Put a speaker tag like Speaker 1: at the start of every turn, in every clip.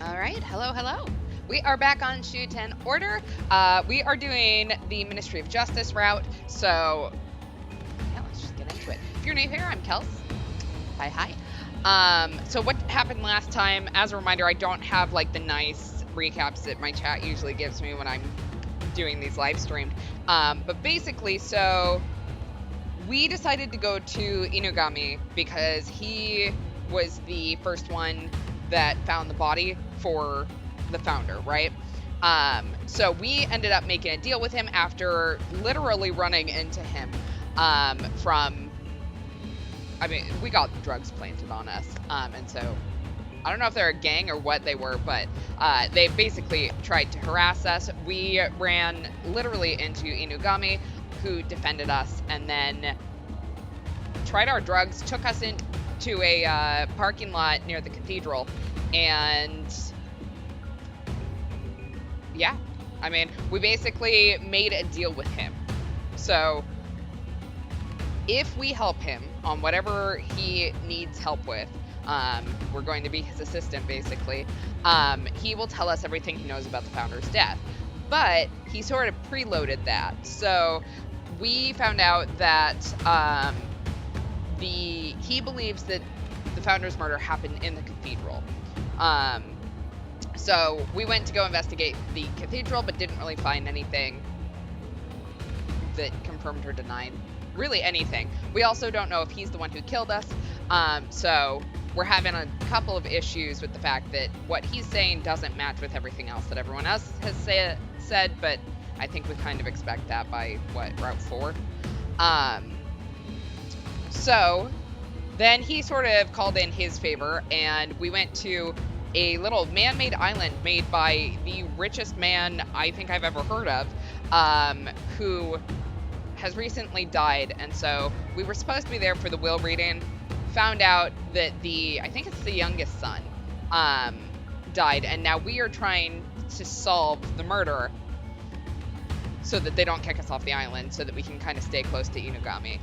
Speaker 1: All right, hello, hello. We are back on Shuten Order. We are doing the Ministry of Justice route, so yeah, let's just get into it. If you're new here, I'm Kels. Hi, hi. So what happened last time? As a reminder, I don't have like the nice recaps that my chat usually gives me when I'm doing these live streamed. But basically, so we decided to go to Inugami because he was the first one that found the body for the founder, right? So we ended up making a deal with him after literally running into him from. I mean, we got drugs planted on us, and so I don't know if they're a gang or what they were, but they basically tried to harass us. We ran literally into Inugami, who defended us, and then tried our drugs, took us into a parking lot near the cathedral, and yeah, I mean, we basically made a deal with him. So if we help him on whatever he needs help with, we're going to be his assistant basically. He will tell us everything he knows about the founder's death. But he sort of preloaded that. So we found out that he believes that the founder's murder happened in the cathedral. So we went to go investigate the cathedral, but didn't really find anything that confirmed or denied really anything. We also don't know if he's the one who killed us. So we're having a couple of issues with the fact that what he's saying doesn't match with everything else that everyone else has said, but I think we kind of expect that by Route 4. So then he sort of called in his favor, and we went to a little man-made island made by the richest man I think I've ever heard of, who has recently died. And so we were supposed to be there for the will reading, found out that I think it's the youngest son, died, and now we are trying to solve the murder so that they don't kick us off the island, so that we can kind of stay close to Inugami.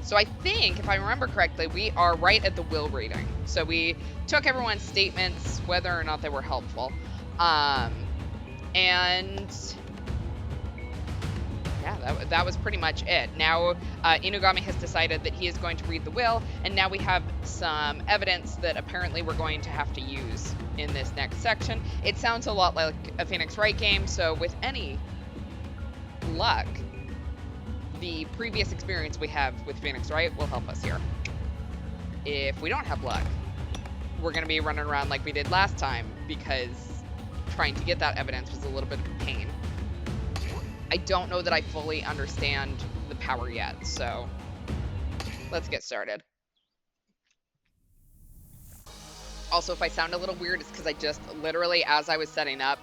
Speaker 1: So I think, if I remember correctly, we are right at the will reading. So we took everyone's statements, whether or not they were helpful. And yeah, that was pretty much it. Now, Inugami has decided that he is going to read the will, and now we have some evidence that apparently we're going to have to use in this next section. It sounds a lot like a Phoenix Wright game, so with any luck, the previous experience we have with Phoenix Wright will help us here. If we don't have luck, we're going to be running around like we did last time, because trying to get that evidence was a little bit of a pain. I don't know that I fully understand the power yet, so let's get started. Also, if I sound a little weird, it's because I just literally, as I was setting up,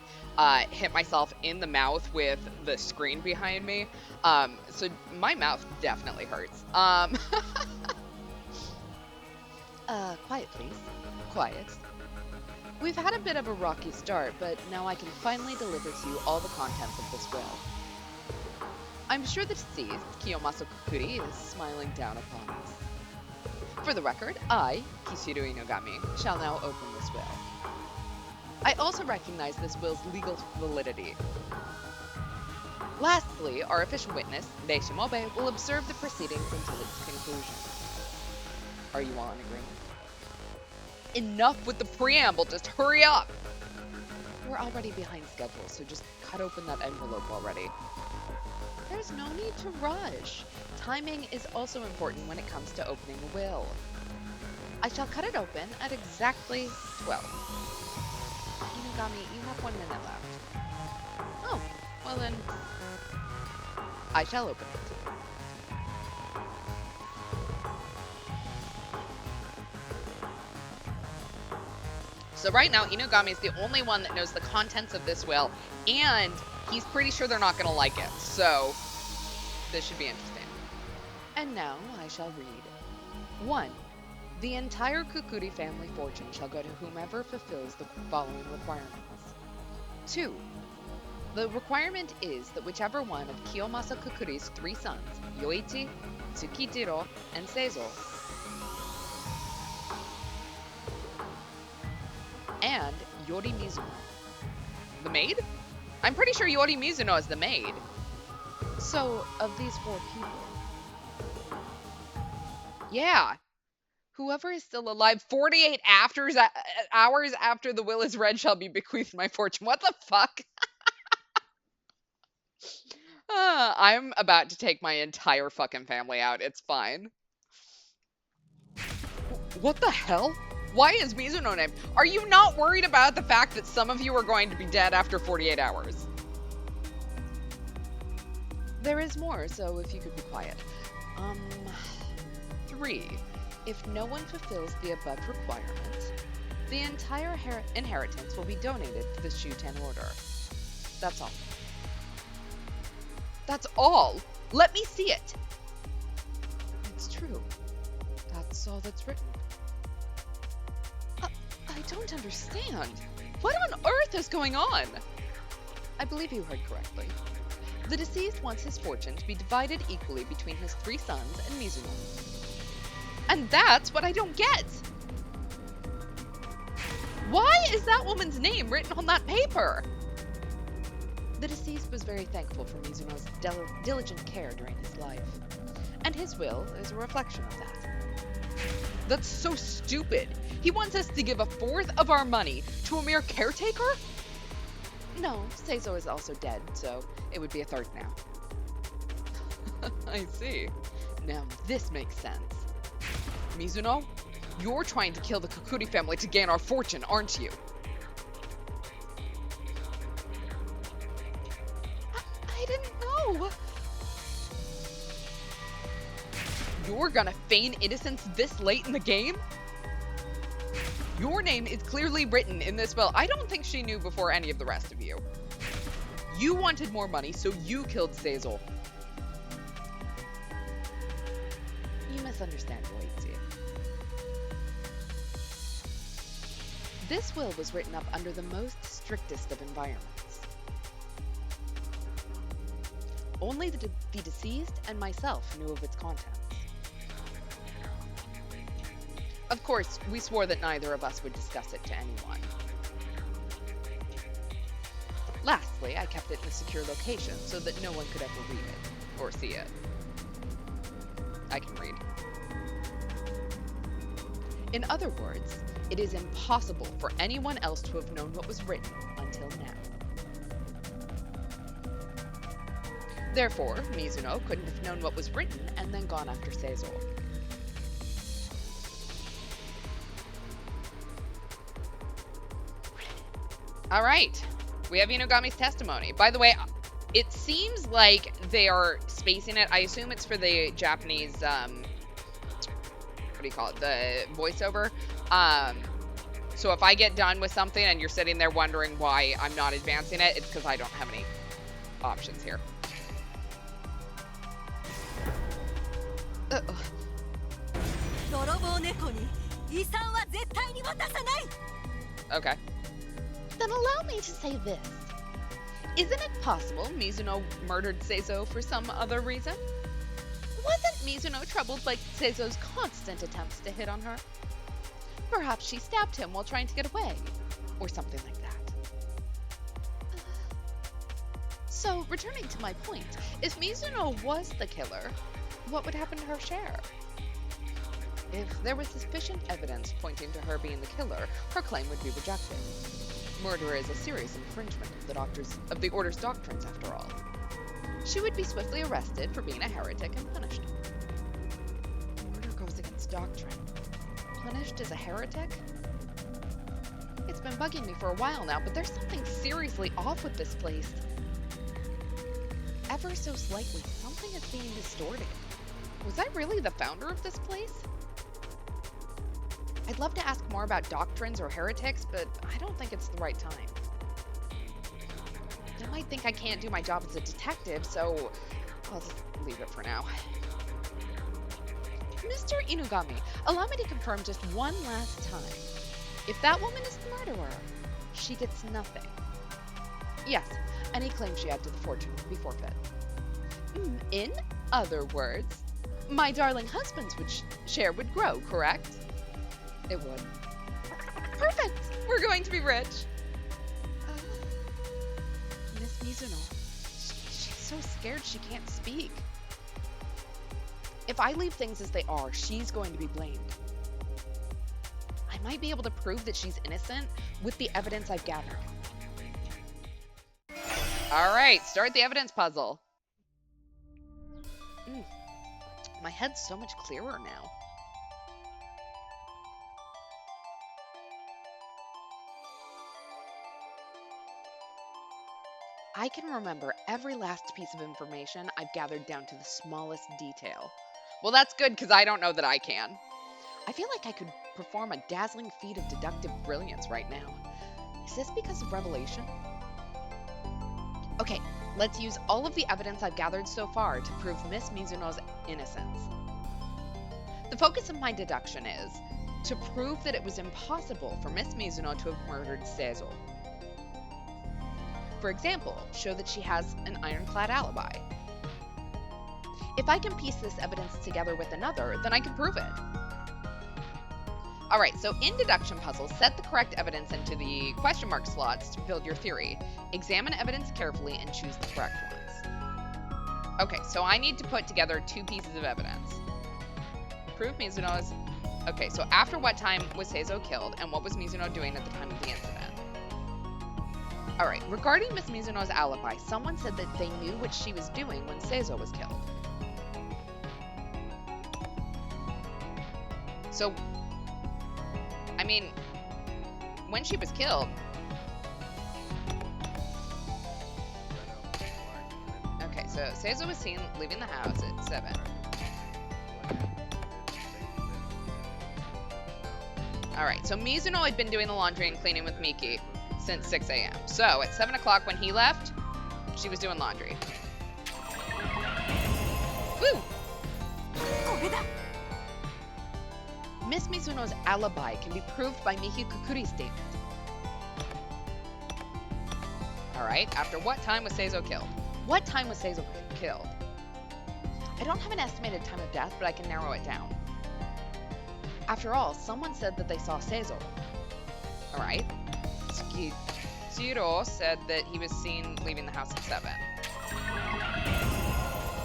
Speaker 1: hit myself in the mouth with the screen behind me. So my mouth definitely hurts. Quiet, please. Quiet. We've had a bit of a rocky start, but now I can finally deliver to you all the contents of this will. I'm sure the deceased, Kiyomasa Kukuri, is smiling down upon us. For the record, I, Kishiru Inugami, shall now open this will. I also recognize this will's legal validity. Lastly, our official witness, Rei Shimobe, will observe the proceedings until its conclusion. Are you all in agreement? Enough with the preamble, just hurry up! We're already behind schedule, so just cut open that envelope already. There's no need to rush. Timing is also important when it comes to opening a will. I shall cut it open at exactly 12. Inugami, you have 1 minute left. Oh, well then, I shall open it. So right now, Inugami is the only one that knows the contents of this will, and he's pretty sure they're not going to like it, so this should be interesting. And now I shall read. 1. The entire Kukuri family fortune shall go to whomever fulfills the following requirements. 2. The requirement is that whichever one of Kiyomasa Kukuri's 3 sons, Yoichi, Tsukijiro, and Seizo, and Yori Mizuno. The maid? I'm pretty sure Yori Mizuno is the maid. So, of these 4 people... Yeah. Whoever is still alive 48 hours after the will is read shall be bequeathed my fortune. What the fuck? I'm about to take my entire fucking family out. It's fine. What the hell? Why is Mizuno named? Are you not worried about the fact that some of you are going to be dead after 48 hours? There is more, so if you could be quiet. 3. If no one fulfills the above requirement, the entire inheritance will be donated to the Shuten Order. That's all. That's all? Let me see it! It's true. That's all that's written. I don't understand. What on earth is going on? I believe you heard correctly. The deceased wants his fortune to be divided equally between his 3 sons and Mizuno. And that's what I don't get! Why is that woman's name written on that paper? The deceased was very thankful for Mizuno's diligent care during his life, and his will is a reflection of that. That's so stupid! He wants us to give 1/4 of our money to a mere caretaker? No, Seizo is also dead, so it would be 1/3 now. I see. Now this makes sense. Mizuno, you're trying to kill the Kokuri family to gain our fortune, aren't you? I didn't know. You're gonna feign innocence this late in the game? Your name is clearly written in this will. I don't think she knew before any of the rest of you. You wanted more money, so you killed Seizo. You misunderstand the way you see it. This will was written up under the most strictest of environments. Only the deceased and myself knew of its contents. Of course, we swore that neither of us would discuss it to anyone. Lastly, I kept it in a secure location so that no one could ever read it, or see it. I can read. In other words, it is impossible for anyone else to have known what was written until now. Therefore, Mizuno couldn't have known what was written and then gone after Seizo. All right, we have Inugami's testimony. By the way, it seems like they are spacing it. I assume it's for the Japanese, what do you call it? The voiceover. So if I get done with something and you're sitting there wondering why I'm not advancing it, it's because I don't have any options here. Okay. Then allow me to say this. Isn't it possible Mizuno murdered Seizo for some other reason? Wasn't Mizuno troubled by Seizo's constant attempts to hit on her? Perhaps she stabbed him while trying to get away, or something like that. So, returning to my point, if Mizuno was the killer, what would happen to her share? If there was sufficient evidence pointing to her being the killer, her claim would be rejected. Murder is a serious infringement of the Order's doctrines, after all. She would be swiftly arrested for being a heretic and punished. Murder goes against doctrine. Punished as a heretic? It's been bugging me for a while now, but there's something seriously off with this place. Ever so slightly, something is being distorted. Was I really the founder of this place? I'd love to ask more about doctrines or heretics, but I don't think it's the right time. They might think I can't do my job as a detective, so I'll just leave it for now. Mr. Inugami, allow me to confirm just one last time. If that woman is the murderer, she gets nothing. Yes, any claim she had to the fortune would be forfeit. In other words, my darling husband's share would grow, correct? It would. Perfect! We're going trying to be rich. Miss Mizuno. She's so scared she can't speak. If I leave things as they are, she's going to be blamed. I might be able to prove that she's innocent with the evidence I've gathered. All right, start the evidence puzzle. My head's so much clearer now. I can remember every last piece of information I've gathered down to the smallest detail. Well, that's good because I don't know that I can. I feel like I could perform a dazzling feat of deductive brilliance right now. Is this because of revelation? Okay, let's use all of the evidence I've gathered so far to prove Miss Mizuno's innocence. The focus of my deduction is to prove that it was impossible for Miss Mizuno to have murdered Seizo. For example, show that she has an ironclad alibi. If I can piece this evidence together with another, then I can prove it. Alright, so in deduction puzzles, set the correct evidence into the question mark slots to build your theory. Examine evidence carefully and choose the correct ones. Okay, so I need to put together two pieces of evidence. Prove Mizuno's... Okay, so after what time was Seizo killed, and what was Mizuno doing at the time of the incident? Alright, regarding Miss Mizuno's alibi, someone said that they knew what she was doing when Seizo was killed. So, I mean, when she was killed... Okay, so Seizo was seen leaving the house at 7. Alright, so Mizuno had been doing the laundry and cleaning with Miki since 6 a.m. So, at 7 o'clock when he left, she was doing laundry. Woo! Miss Mizuno's alibi can be proved by Miki Kukuri's statement. Alright, after what time was Seizo killed? What time was Seizo killed? I don't have an estimated time of death, but I can narrow it down. After all, someone said that they saw Seizo. Alright. Kishiru said that he was seen leaving the house at 7.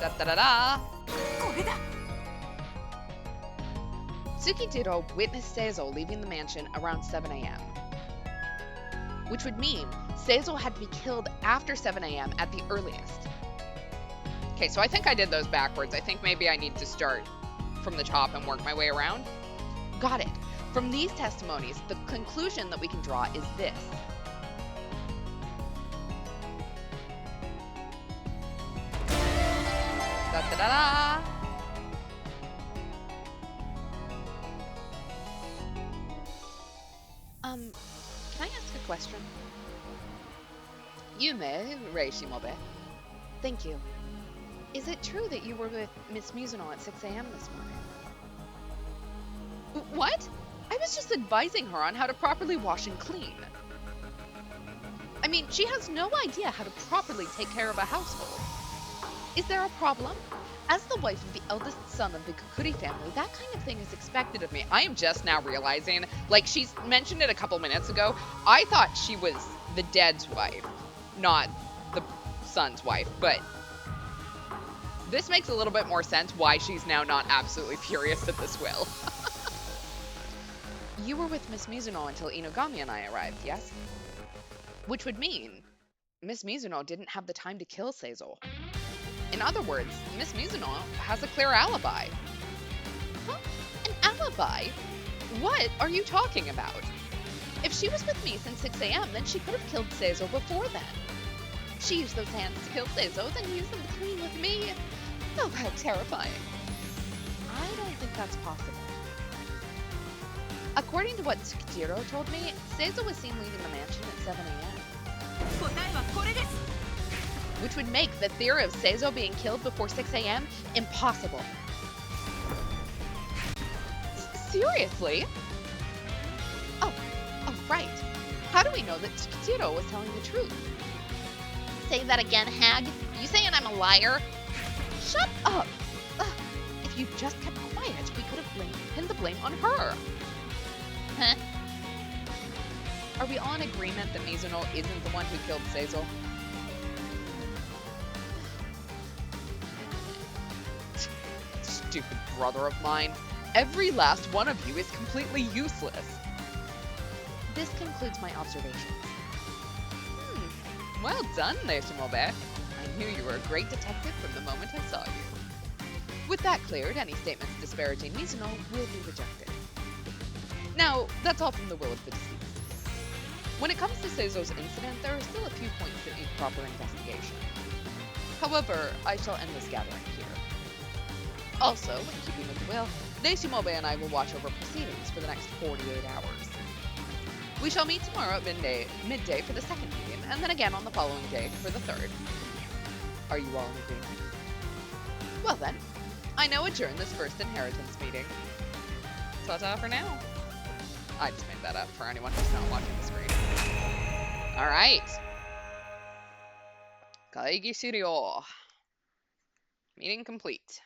Speaker 1: Da-da-da-da! Tsukijiro witnessed Seizo leaving the mansion around 7 a.m. Which would mean Seizo had to be killed after 7 a.m. at the earliest. Okay, so I think I did those backwards. I think maybe I need to start from the top and work my way around. Got it. From these testimonies, the conclusion that we can draw is this. Da-da-da-da! Can I ask a question? Yume Reishimobe. Thank you. Is it true that you were with Miss Mizuno at 6 a.m. this morning? What? I was just advising her on how to properly wash and clean. I mean, she has no idea how to properly take care of a household. Is there a problem? As the wife of the eldest son of the Kukuri family, that kind of thing is expected of me. I am just now realizing, like, she's mentioned it a couple minutes ago. I thought she was the dead's wife, not the son's wife, but this makes a little bit more sense why she's now not absolutely furious at this will. You were with Miss Mizuno until Inugami and I arrived, yes? Which would mean Miss Mizuno didn't have the time to kill Seizo. In other words, Miss Mizuno has a clear alibi. Huh? An alibi? What are you talking about? If she was with me since 6 a.m., then she could have killed Seizo before then. She used those hands to kill Seizo, then used them to clean with me. Oh, how terrifying. I don't think that's possible. According to what Tsukijiro told me, Seizo was seen leaving the mansion at 7 a.m. Which would make the theory of Seizo being killed before 6 a.m. impossible. Seriously? Oh, right. How do we know that Tsukijiro was telling the truth? Say that again, hag. You saying I'm a liar? Shut up! Ugh. If you just kept quiet, we could have pinned the blame on her. Huh? Are we all in agreement that Mizuno isn't the one who killed Seizo? Stupid brother of mine. Every last one of you is completely useless. This concludes my observations. Well done, Nesumobe. I knew you were a great detective from the moment I saw you. With that cleared, any statements disparaging Mizuno will be rejected. Now, that's all from the will of the deceased. When it comes to Seizo's incident, there are still a few points that need proper investigation. However, I shall end this gathering here. Also, in keeping with the will, Nesumobe and I will watch over proceedings for the next 48 hours. We shall meet tomorrow at midday for the second meeting, and then again on the following day for the third. Are you all in agreement? Well then, I now adjourn this first inheritance meeting. Ta-ta for now. I just made that up for anyone who's not watching the screen. Alright. Kishiru. Meeting complete.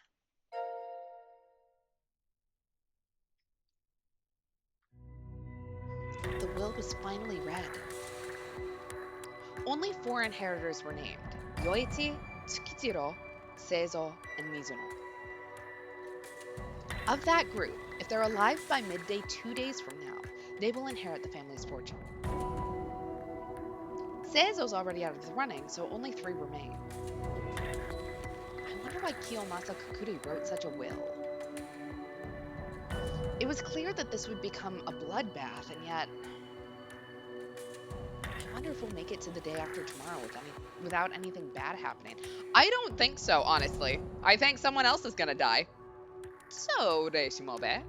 Speaker 1: The will was finally read. Only 4 inheritors were named: Yoichi, Tsukijiro, Seizo, and Mizuno. Of that group, if they're alive by midday 2 days from now, they will inherit the family's fortune. Seizo's already out of the running, so only 3 remain. I wonder why Kiyomasa Kukuri wrote such a will. It was clear that this would become a bloodbath, and yet I wonder if we'll make it to the day after tomorrow without anything bad happening. I don't think so, honestly. I think someone else is gonna die. So, Nesumobe,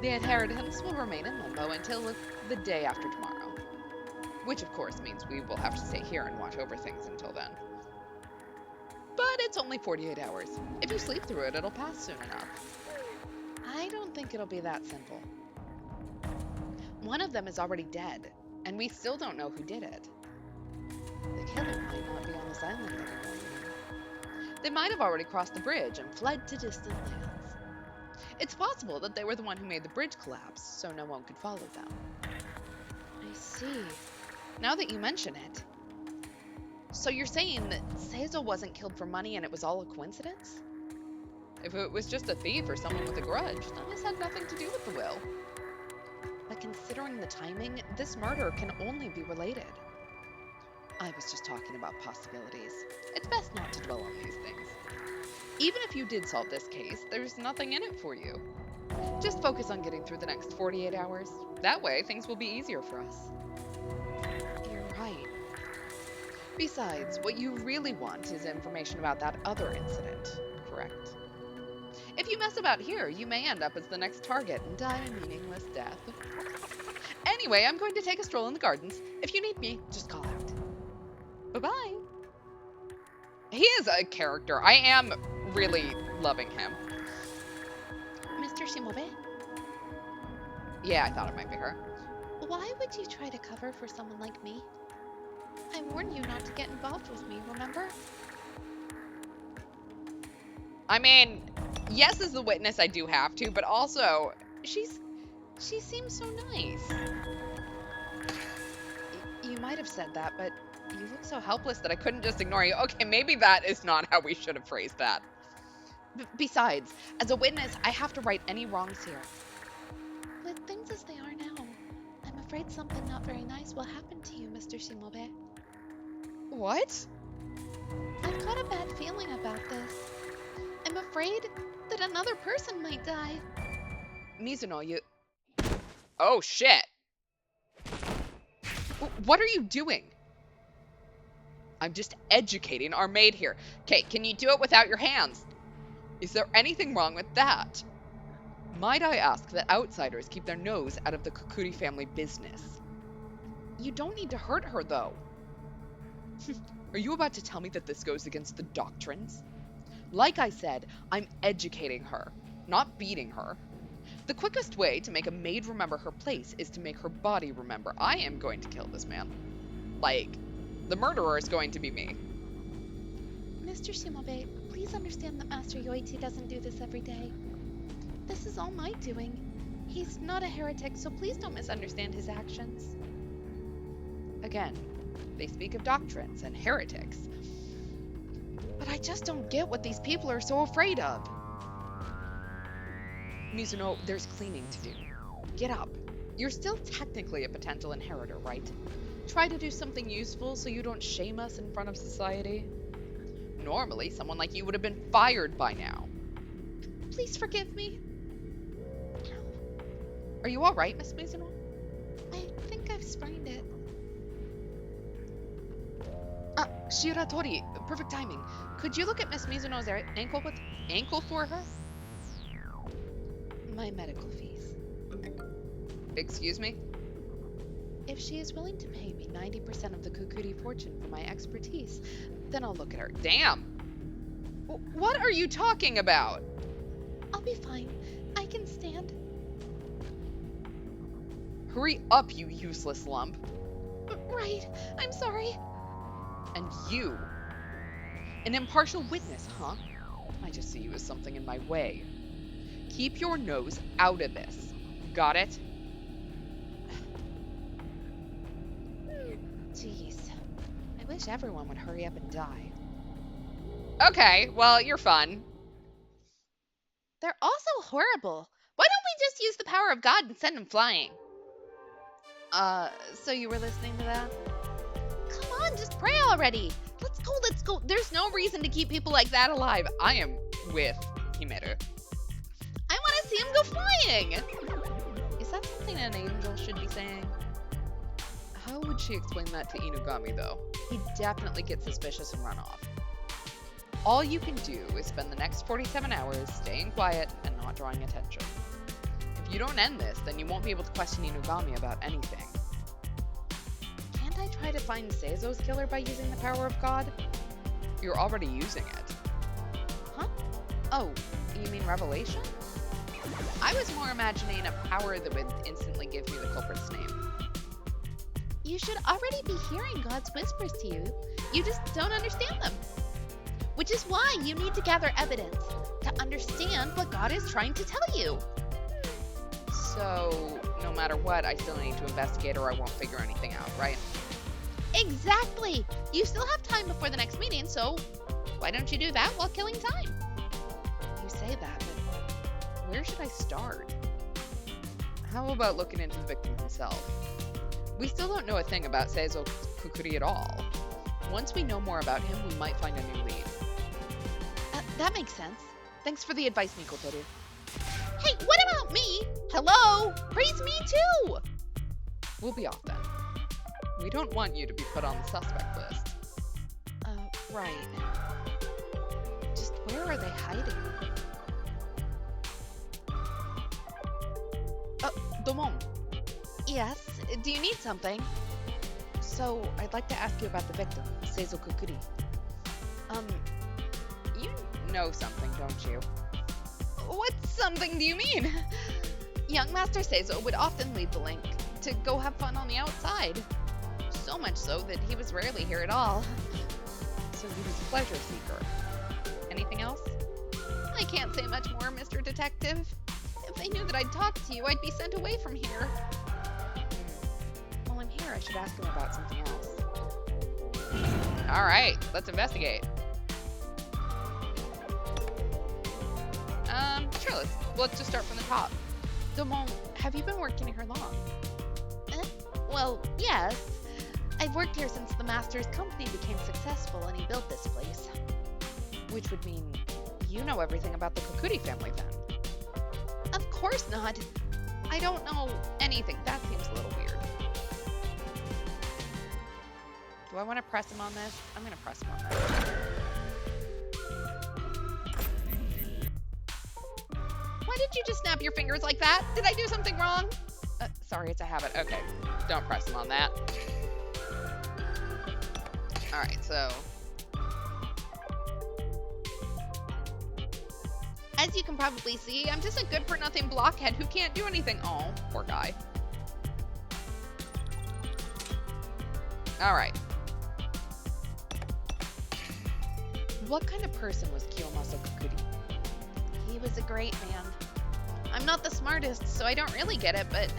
Speaker 1: the inheritance will remain in limbo until the day after tomorrow. Which, of course, means we will have to stay here and watch over things until then. But it's only 48 hours. If you sleep through it, it'll pass soon enough. I don't think it'll be that simple. One of them is already dead, and we still don't know who did it. The killer might not be on this island anymore. They might have already crossed the bridge and fled to distant lands. It's possible that they were the one who made the bridge collapse, so no one could follow them. I see. Now that you mention it. So you're saying that Seizo wasn't killed for money and it was all a coincidence? If it was just a thief or someone with a grudge, then this had nothing to do with the will. But considering the timing, this murder can only be related. I was just talking about possibilities. It's best not to dwell on these things. Even if you did solve this case, there's nothing in it for you. Just focus on getting through the next 48 hours. That way, things will be easier for us. You're right. Besides, what you really want is information about that other incident, correct? If you mess about here, you may end up as the next target and die a meaningless death. Anyway, I'm going to take a stroll in the gardens. If you need me, just call out. Bye-bye. He is a character. I am really loving him. Mr. Shimobe? Yeah, I thought it might be her. Why would you try to cover for someone like me? I warned you not to get involved with me, remember? I mean, yes, as the witness, I do have to, but also, she seems so nice. You might have said that, but you look so helpless that I couldn't just ignore you. Okay, maybe that is not how we should have phrased that. Besides, as a witness, I have to right any wrongs here. With things as they are now, I'm afraid something not very nice will happen to you, Mr. Shimobe. What? I've got a bad feeling about this. I'm afraid that another person might die. Mizuno, you... Oh, shit. What are you doing? I'm just educating our maid here. Okay, can you do it without your hands? Is there anything wrong with that? Might I ask that outsiders keep their nose out of the Kukuri family business? You don't need to hurt her, though. Are you about to tell me that this goes against the doctrines? Like I said, I'm educating her, not beating her. The quickest way to make a maid remember her place is to make her body remember I am going to kill this man. Like, the murderer is going to be me. Mr. Shimobe, please understand that Master Yoichi doesn't do this every day. This is all my doing. He's not a heretic, so please don't misunderstand his actions. Again, they speak of doctrines and heretics. But I just don't get what these people are so afraid of. Mizuno, there's cleaning to do. Get up. You're still technically a potential inheritor, right? Try to do something useful so you don't shame us in front of society. Normally, someone like you would have been fired by now. Please forgive me. Are you all right, Miss Mizuno? I think I've sprained it. Shiratori, perfect timing. Could you look at Miss Mizuno's ankle for her? My medical fees. Excuse me? If she is willing to pay me 90% of the Kukuri fortune for my expertise, then I'll look at her. Damn! What are you talking about? I'll be fine. I can stand. Hurry up, you useless lump. Right. I'm sorry. And you? An impartial witness, huh? I just see you as something in my way. Keep your nose out of this. Got it? Jeez. I wish everyone would hurry up and die. Okay, well, you're fun. They're also horrible. Why don't we just use the power of God and send them flying? So you were listening to that? Come on, just pray already. Let's go, let's go. There's no reason to keep people like that alive. I am with Himeru. I want to see him go flying. Is that something an angel should be saying? How would she explain that to Inugami, though? He'd definitely get suspicious and run off. All you can do is spend the next 47 hours staying quiet and not drawing attention. If you don't end this, then you won't be able to question Inugami about anything. Can't I try to find Seizo's killer by using the power of God? You're already using it. Huh? Oh, you mean revelation? I was more imagining a power that would instantly give me the culprit's name. You should already be hearing God's whispers to you. You just don't understand them. Which is why you need to gather evidence to understand what God is trying to tell you. So, no matter what, I still need to investigate or I won't figure anything out, right? Exactly! You still have time before the next meeting, so why don't you do that while killing time? You say that, but where should I start? How about looking into the victim himself? We still don't know a thing about Seizo Kukuri at all. Once we know more about him, we might find a new lead. That makes sense. Thanks for the advice, Mikotoru. Hey, what about me? Hello? Praise me too! We'll be off then. We don't want you to be put on the suspect list. Right. Just where are they hiding? Domon. Yes, do you need something? So, I'd like to ask you about the victim, Seizo Kukuri. You know something, don't you? What something do you mean? Young Master Seizo would often lead the Link to go have fun on the outside. So much so that he was rarely here at all. So he was a pleasure seeker. Anything else? I can't say much more, Mr. Detective. If they knew that I'd talked to you, I'd be sent away from here. While I'm here, I should ask him about something else. Alright, let's investigate. Sure, let's just start from the top. Domon, have you been working here long? Well, yes. I've worked here since the Master's company became successful and he built this place. Which would mean you know everything about the Kukuri family then. Of course not. I don't know anything. That seems a little weird. Do I want to press him on this? I'm going to press him on this. Why did you just snap your fingers like that? Did I do something wrong? Sorry, it's a habit. Okay, don't press him on that. Alright, so... As you can probably see, I'm just a good-for-nothing blockhead who can't do anything. Oh, poor guy. Alright. What kind of person was Kiyomasu Kukuri? He was a great man. I'm not the smartest, so I don't really get it, but...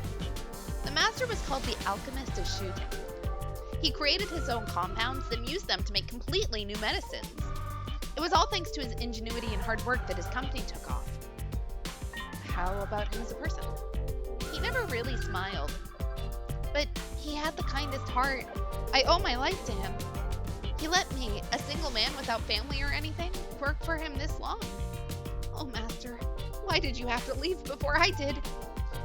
Speaker 1: The Master was called the Alchemist of Shuten.
Speaker 2: He created his own compounds, then used them to make completely new medicines. It was all thanks to his ingenuity and hard work that his company took off.
Speaker 1: How about him as a person?
Speaker 2: He never really smiled, but he had the kindest heart. I owe my life to him. He let me, a single man without family or anything, work for him this long. Oh, Master, why did you have to leave before I did?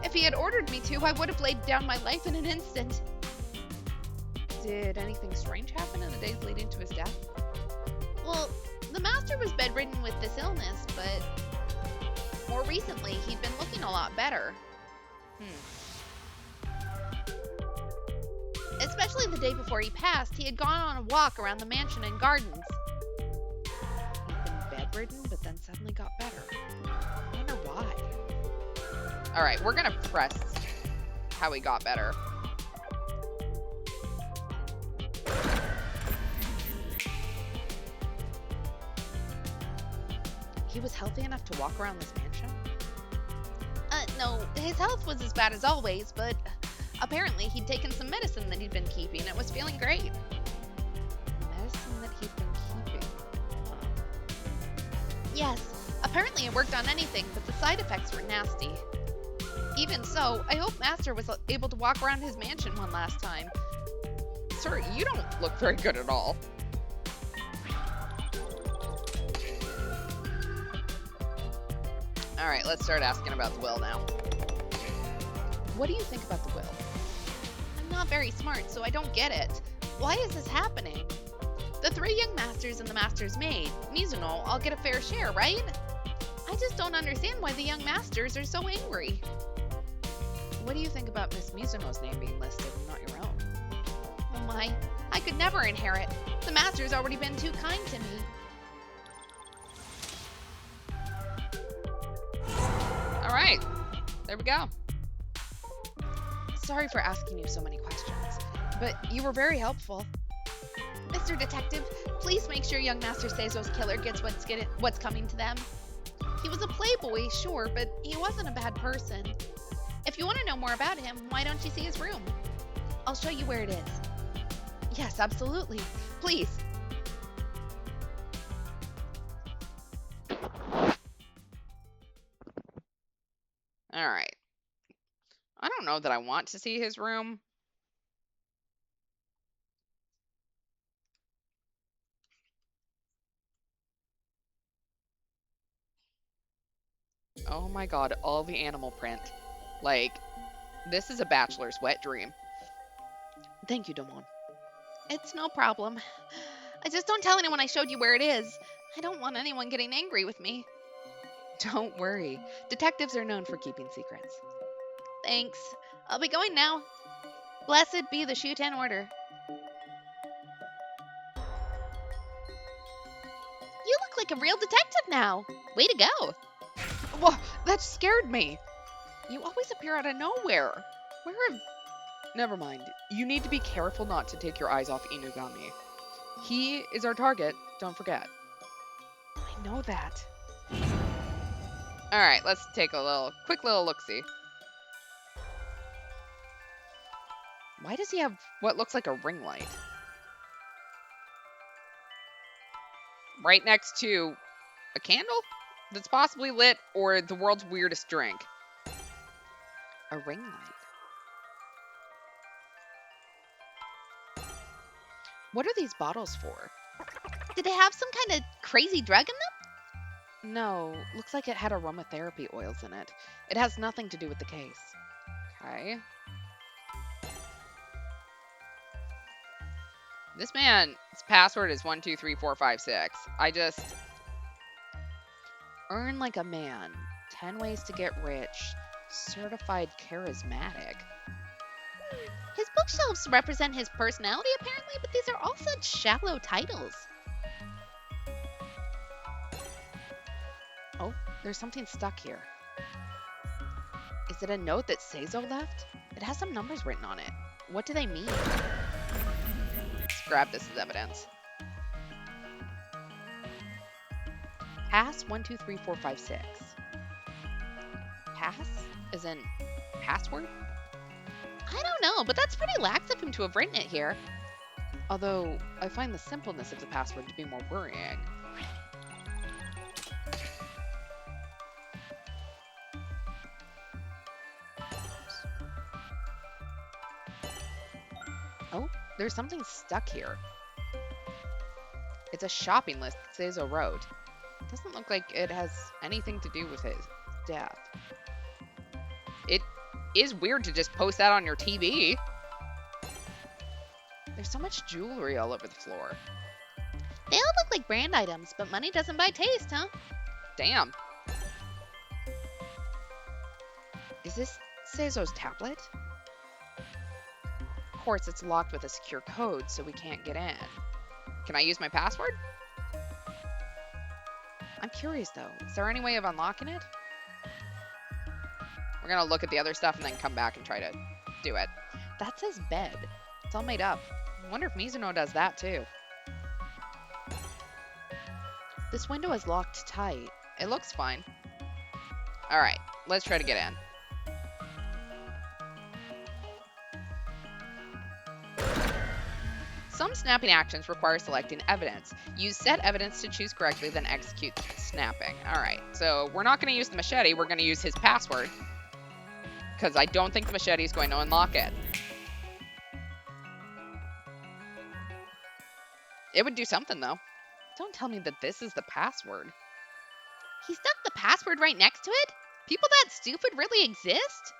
Speaker 2: If he had ordered me to, I would have laid down my life in an instant.
Speaker 1: Did anything strange happen in the days leading to his death?
Speaker 2: Well, the Master was bedridden with this illness, but more recently, he'd been looking a lot better. Especially the day before he passed, he had gone on a walk around the mansion and gardens.
Speaker 1: He'd been bedridden, but then suddenly got better. I wonder why. All right, we're gonna press how he got better. He was healthy enough to walk around this mansion?
Speaker 2: No, his health was as bad as always, but apparently he'd taken some medicine that he'd been keeping and was feeling great.
Speaker 1: Medicine that he'd been keeping?
Speaker 2: Yes, apparently it worked on anything, but the side effects were nasty. Even so, I hope Master was able to walk around his mansion one last time.
Speaker 1: Sir, you don't look very good at all. All right, let's start asking about the will now. What do you think about the will?
Speaker 2: I'm not very smart, so I don't get it. Why is this happening? The 3 young masters and the master's maid, Mizuno, all get a fair share, right? I just don't understand why the young masters are so angry.
Speaker 1: What do you think about Miss Mizuno's name being listed and not your own?
Speaker 2: Oh my, I could never inherit. The master's already been too kind to me.
Speaker 1: All right, there we go. Sorry for asking you so many questions, but you were very helpful.
Speaker 2: Mr. Detective, please make sure young Master Seizo's killer gets what's coming to them. He was a playboy, sure, but he wasn't a bad person. If you want to know more about him, why don't you see his room? I'll show you where it is.
Speaker 1: Yes, absolutely. Please. All right. I don't know that I want to see his room. Oh my god, all the animal print. Like, this is a bachelor's wet dream. Thank you, Damon.
Speaker 2: It's no problem. I just don't tell anyone I showed you where it is. I don't want anyone getting angry with me.
Speaker 1: Don't worry. Detectives are known for keeping secrets.
Speaker 2: Thanks. I'll be going now. Blessed be the Shuten order. You look like a real detective now. Way to go.
Speaker 1: Whoa, that scared me. You always appear out of nowhere. Never mind. You need to be careful not to take your eyes off Inugami. He is our target, don't forget.
Speaker 2: I know that.
Speaker 1: Alright, let's take a quick little look-see. Why does he have what looks like a ring light? Right next to a candle that's possibly lit, or the world's weirdest drink. A ring light. What are these bottles for?
Speaker 2: Did they have some kind of crazy drug in them?
Speaker 1: No, looks like it had aromatherapy oils in it. It has nothing to do with the case. Okay. This man's password is 123456. I just... Earn like a man. 10 ways to get rich. Certified charismatic.
Speaker 2: His bookshelves represent his personality, apparently, but these are all such shallow titles.
Speaker 1: Oh, there's something stuck here. Is it a note that Seizo left? It has some numbers written on it. What do they mean? Let's grab this as evidence. Pass 123456. Pass? As in password?
Speaker 2: I don't know, but that's pretty lax of him to have written it here.
Speaker 1: Although, I find the simpleness of the password to be more worrying. Oh, there's something stuck here. It's a shopping list that says wrote. Doesn't look like it has anything to do with his death. It is weird to just post that on your TV. There's so much jewelry all over the floor.
Speaker 2: They all look like brand items, but money doesn't buy taste, huh?
Speaker 1: Damn. Is this Seizo's tablet? Of course, it's locked with a secure code, so we can't get in. Can I use my password? I'm curious, though. Is there any way of unlocking it? We're gonna look at the other stuff and then come back and try to do it. That says bed. It's all made up. I wonder if Mizuno does that, too. This window is locked tight. It looks fine. Alright, let's try to get in. Some snapping actions require selecting evidence. Use set evidence to choose correctly, then execute snapping. Alright, so we're not going to use the machete. We're going to use his password. Because I don't think the machete is going to unlock it. It would do something, though. Don't tell me that this is the password.
Speaker 2: He stuck the password right next to it? People that stupid really exist?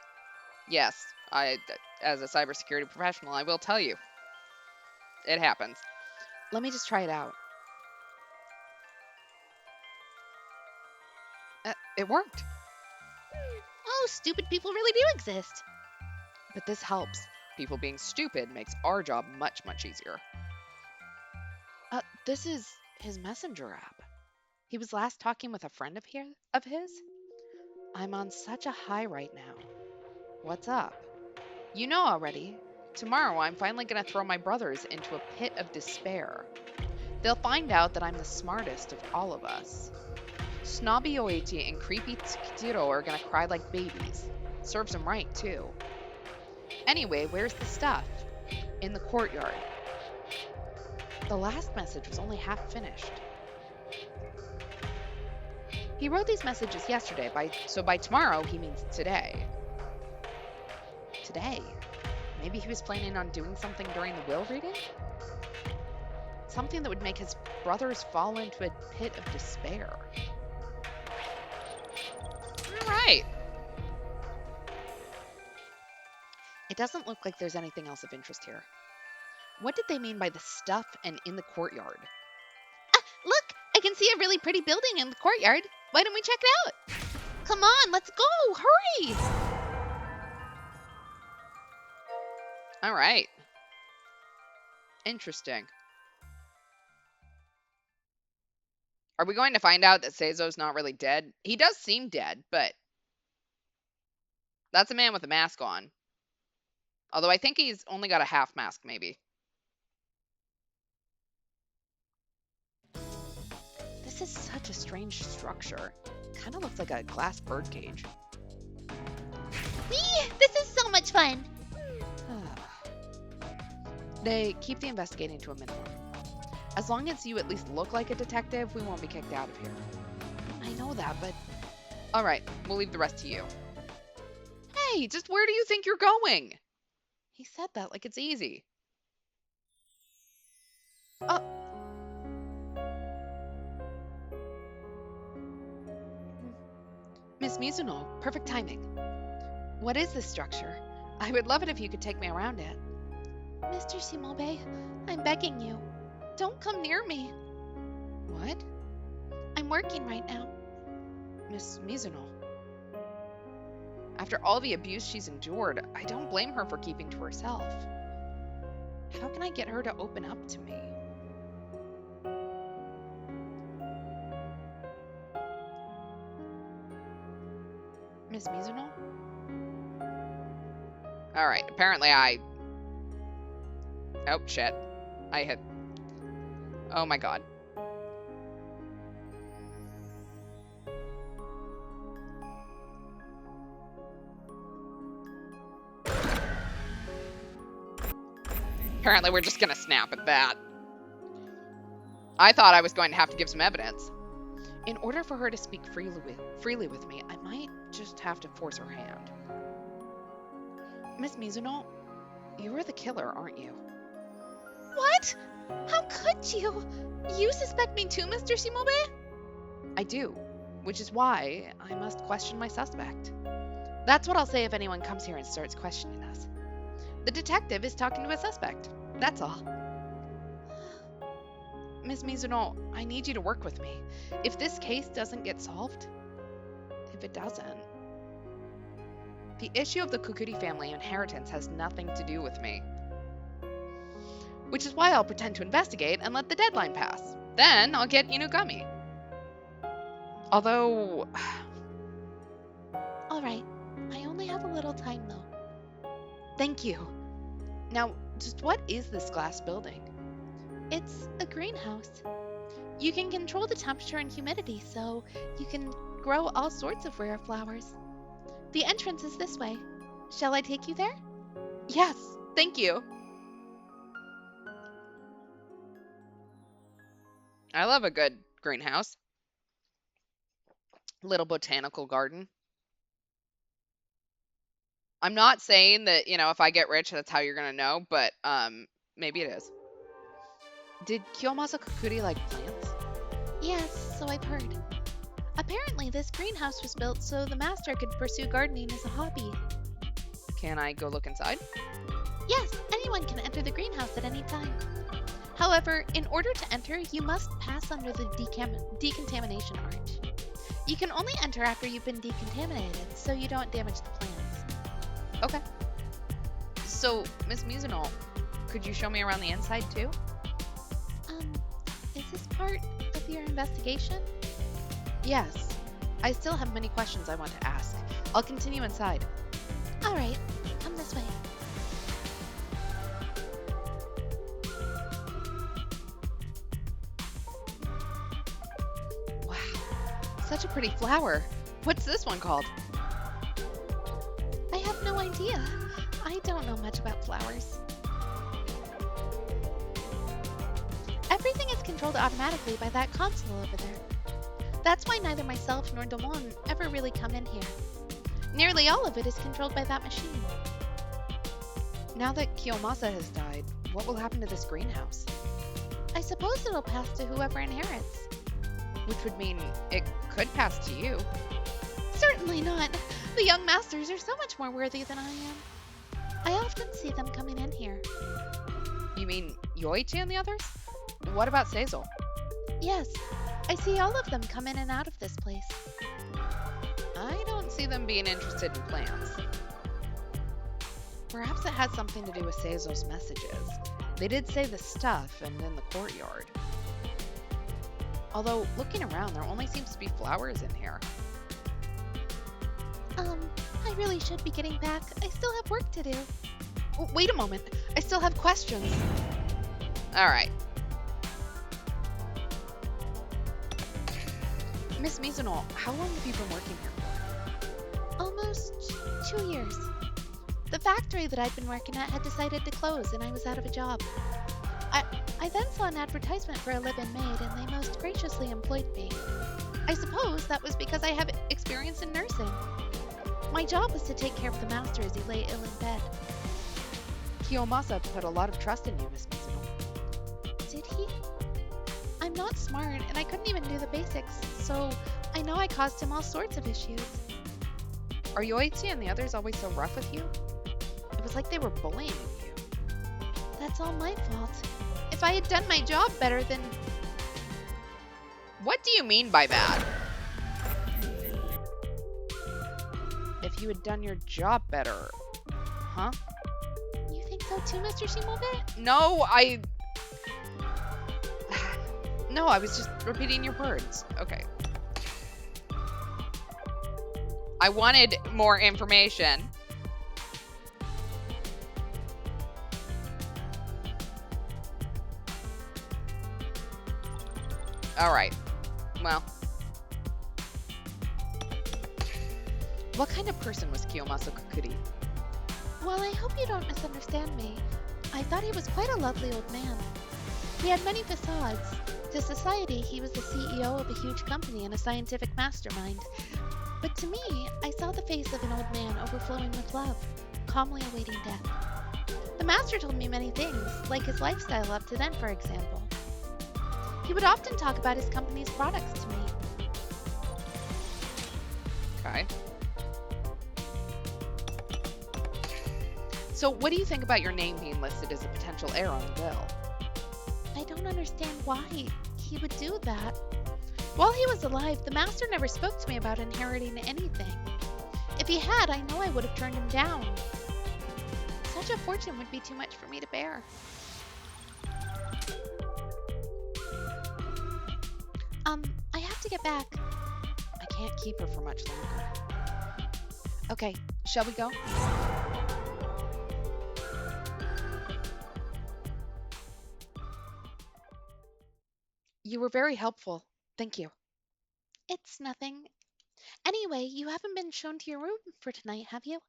Speaker 1: Yes, as a cybersecurity professional, I will tell you. It happens. Let me just try it out. It worked.
Speaker 2: Oh, stupid people really do exist.
Speaker 1: But this helps. People being stupid makes our job much, much easier. This is his messenger app. He was last talking with a friend of his. I'm on such a high right now. What's up? You know already. Tomorrow I'm finally going to throw my brothers into a pit of despair. They'll find out that I'm the smartest of all of us. Snobby Oichi and creepy Kishiru are going to cry like babies. Serves them right, too. Anyway, where's the stuff? In the courtyard. The last message was only half finished. He wrote these messages yesterday, so by tomorrow he means today. Today? Maybe he was planning on doing something during the will reading? Something that would make his brothers fall into a pit of despair. Alright. It doesn't look like there's anything else of interest here. What did they mean by the stuff and in the courtyard?
Speaker 2: Look! I can see a really pretty building in the courtyard. Why don't we check it out? Come on, let's go! Hurry!
Speaker 1: Alright. Interesting. Are we going to find out that Seizo's not really dead? He does seem dead, but that's a man with a mask on. Although I think he's only got a half mask, maybe. This is such a strange structure. Kind of looks like a glass bird cage.
Speaker 2: Whee! This is so much fun!
Speaker 1: They keep the investigating to a minimum. As long as you at least look like a detective, we won't be kicked out of here. I know that, but... Alright, we'll leave the rest to you. Hey, just where do you think you're going? He said that like it's easy. Miss Mizuno, perfect timing. What is this structure? I would love it if you could take me around it.
Speaker 2: Mr. Shimobe, I'm begging you. Don't come near me.
Speaker 1: What?
Speaker 2: I'm working right now.
Speaker 1: Miss Mizuno. After all the abuse she's endured, I don't blame her for keeping to herself. How can I get her to open up to me? Miss Mizuno? Alright, apparently Oh, shit. I hit... Oh my god. Apparently we're just gonna snap at that. I thought I was going to have to give some evidence. In order for her to speak freely with me, I might just have to force her hand. Miss Mizuno, you are the killer, aren't you?
Speaker 2: What? How could you? You suspect me too, Mr. Shimobe?
Speaker 1: I do, which is why I must question my suspect. That's what I'll say if anyone comes here and starts questioning us. The detective is talking to a suspect. That's all. Miss Mizuno, I need you to work with me. If this case doesn't get solved, if it doesn't, the issue of the Kukuri family inheritance has nothing to do with me. Which is why I'll pretend to investigate and let the deadline pass. Then I'll get Inugami. Although...
Speaker 2: All right. I only have a little time, though.
Speaker 1: Thank you. Now, just what is this glass building?
Speaker 2: It's a greenhouse. You can control the temperature and humidity, so you can grow all sorts of rare flowers. The entrance is this way. Shall I take you there?
Speaker 1: Yes, thank you. I love a good greenhouse. Little botanical garden. I'm not saying that, if I get rich, that's how you're going to know, but maybe it is. Did Kiyomasa Kukuri like plants?
Speaker 2: Yes, so I've heard. Apparently, this greenhouse was built so the master could pursue gardening as a hobby.
Speaker 1: Can I go look inside?
Speaker 2: Yes, anyone can enter the greenhouse at any time. However, in order to enter, you must pass under the decontamination arch. You can only enter after you've been decontaminated, so you don't damage the plants.
Speaker 1: Okay. So, Miss Mizuno, could you show me around the inside too?
Speaker 2: Is this part of your investigation?
Speaker 1: Yes. I still have many questions I want to ask. I'll continue inside.
Speaker 2: All right, come this way.
Speaker 1: Wow, such a pretty flower. What's this one called?
Speaker 2: I have no idea. I don't know much about flowers. Everything is controlled automatically by that console over there. That's why neither myself nor Damon ever really come in here. Nearly all of it is controlled by that machine.
Speaker 1: Now that Kiyomasa has died, what will happen to this greenhouse?
Speaker 2: I suppose it'll pass to whoever inherits.
Speaker 1: Which would mean it could pass to you.
Speaker 2: Certainly not. The young masters are so much more worthy than I am. I often see them coming in here.
Speaker 1: You mean Yoichi and the others? What about Seizo?
Speaker 2: Yes, I see all of them come in and out of this place.
Speaker 1: I don't see them being interested in plants. Perhaps it has something to do with Seizo's messages. They did say the stuff and in the courtyard. Although, looking around, there only seems to be flowers in here.
Speaker 2: I really should be getting back. I still have work to do.
Speaker 1: Oh, wait a moment. I still have questions. All right. Miss Mizuno, how long have you been working here for?
Speaker 2: Almost 2 years. The factory that I'd been working at had decided to close and I was out of a job. I then saw an advertisement for a live-in maid and they most graciously employed me. I suppose that was because I have experience in nursing. My job was to take care of the master as he lay ill in bed.
Speaker 1: Kiyomasa put a lot of trust in you, Miss Mizuno.
Speaker 2: Did he? I'm not smart and I couldn't even do the basics, so I know I caused him all sorts of issues.
Speaker 1: Are Yoichi and the others always so rough with you? It was like they were bullying you.
Speaker 2: That's all my fault. If I had done my job better, then...
Speaker 1: What do you mean by that? If you had done your job better. Huh?
Speaker 2: You think so too, Mr. Shimobe?
Speaker 1: No, No, I was just repeating your words. Okay. I wanted more information. All right. Well. What kind of person was Kiyomasa Kukuri?
Speaker 2: Well, I hope you don't misunderstand me. I thought he was quite a lovely old man. He had many facades. To society, he was the CEO of a huge company and a scientific mastermind. But to me, I saw the face of an old man overflowing with love, calmly awaiting death. The master told me many things, like his lifestyle up to then, for example. He would often talk about his company's products to me.
Speaker 1: Okay. So what do you think about your name being listed as a potential heir on the will?
Speaker 2: I don't understand why he would do that. While he was alive, the master never spoke to me about inheriting anything. If he had, I know I would have turned him down. Such a fortune would be too much for me to bear. I have to get back.
Speaker 1: I can't keep her for much longer. Okay, shall we go? You were very helpful. Thank you.
Speaker 2: It's nothing. Anyway, you haven't been shown to your room for tonight, have you?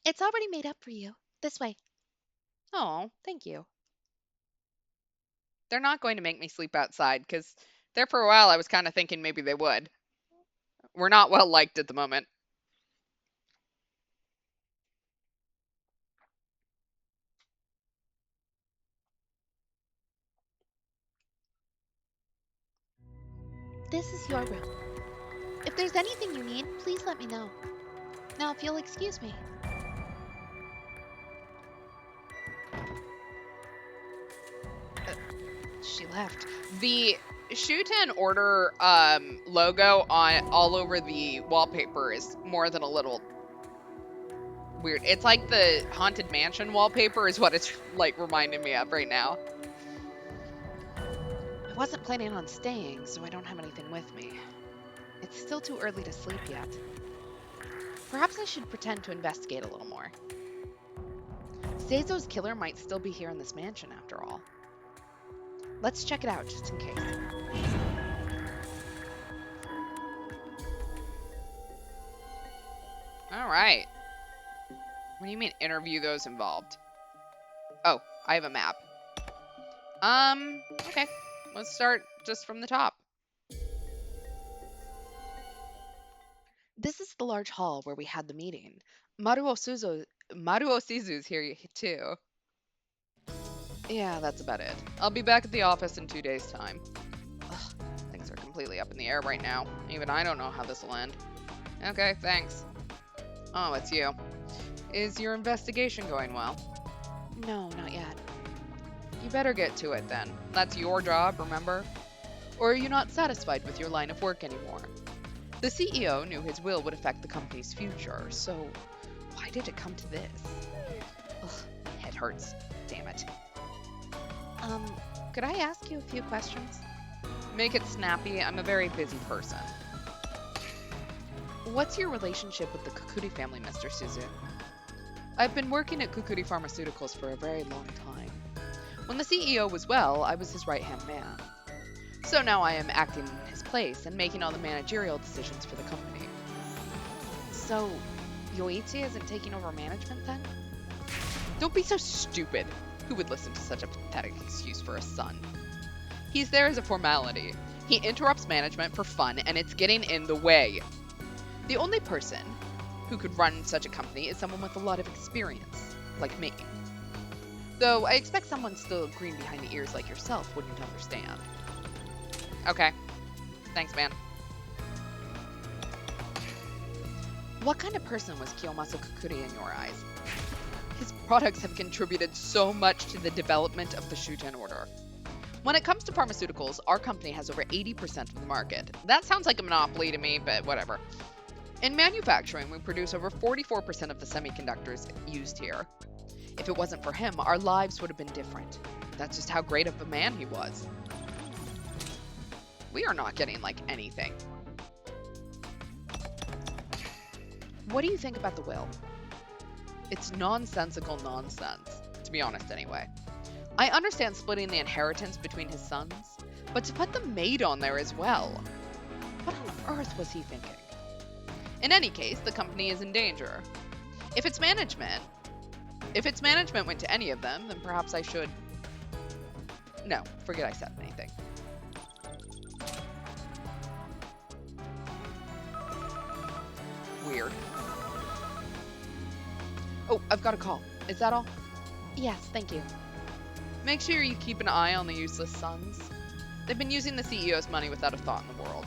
Speaker 2: It's already made up for you. This way.
Speaker 1: Oh, thank you. They're not going to make me sleep outside, because there for a while I was kind of thinking maybe they would. We're not well liked at the moment.
Speaker 2: This is your room. If there's anything you need, please let me know. Now, if you'll excuse me.
Speaker 1: She left. The Shuten order logo on all over the wallpaper is more than a little weird. It's like the Haunted Mansion wallpaper is what it's like reminding me of right now. I wasn't planning on staying, so I don't have anything with me. It's still too early to sleep yet. Perhaps I should pretend to investigate a little more. Seizo's killer might still be here in this mansion after all. Let's check it out just in case. All right. What do you mean interview those involved? Oh, I have a map. Okay. Let's start just from the top. This is the large hall where we had the meeting. Maruo Suzu's here too. Yeah, that's about it. I'll be back at the office in 2 days' time. Ugh, things are completely up in the air right now. Even I don't know how this will end. Okay, thanks. Oh, it's you. Is your investigation going well? No, not yet. You better get to it then. That's your job, remember? Or are you not satisfied with your line of work anymore? The CEO knew his will would affect the company's future, so why did it come to this? Ugh, my head hurts. Damn it. Could I ask you a few questions? Make it snappy. I'm a very busy person. What's your relationship with the Kukuri family, Mr. Suzu? I've been working at Kukuri Pharmaceuticals for a very long time. When the CEO was well, I was his right-hand man. So now I am acting in his place and making all the managerial decisions for the company. So, Yoichi isn't taking over management then? Don't be so stupid. Who would listen to such a pathetic excuse for a son? He's there as a formality. He interrupts management for fun, and it's getting in the way. The only person who could run such a company is someone with a lot of experience, like me. Though I expect someone still green behind the ears like yourself wouldn't understand. Okay. Thanks, man. What kind of person was Kiyomasu Kukuri in your eyes? His products have contributed so much to the development of the Shuten order. When it comes to pharmaceuticals, our company has over 80% of the market. That sounds like a monopoly to me, but whatever. In manufacturing, we produce over 44% of the semiconductors used here. If it wasn't for him, our lives would have been different. That's just how great of a man he was. We are not getting, like, anything. What do you think about the will? It's nonsensical nonsense, to be honest anyway. I understand splitting the inheritance between his sons, but to put the maid on there as well. What on earth was he thinking? In any case, the company is in danger. If its management If its management went to any of them, then perhaps I should... No, forget I said anything. Weird. Oh, I've got a call. Is that all?
Speaker 2: Yes, thank you.
Speaker 1: Make sure you keep an eye on the useless sons. They've been using the CEO's money without a thought in the world.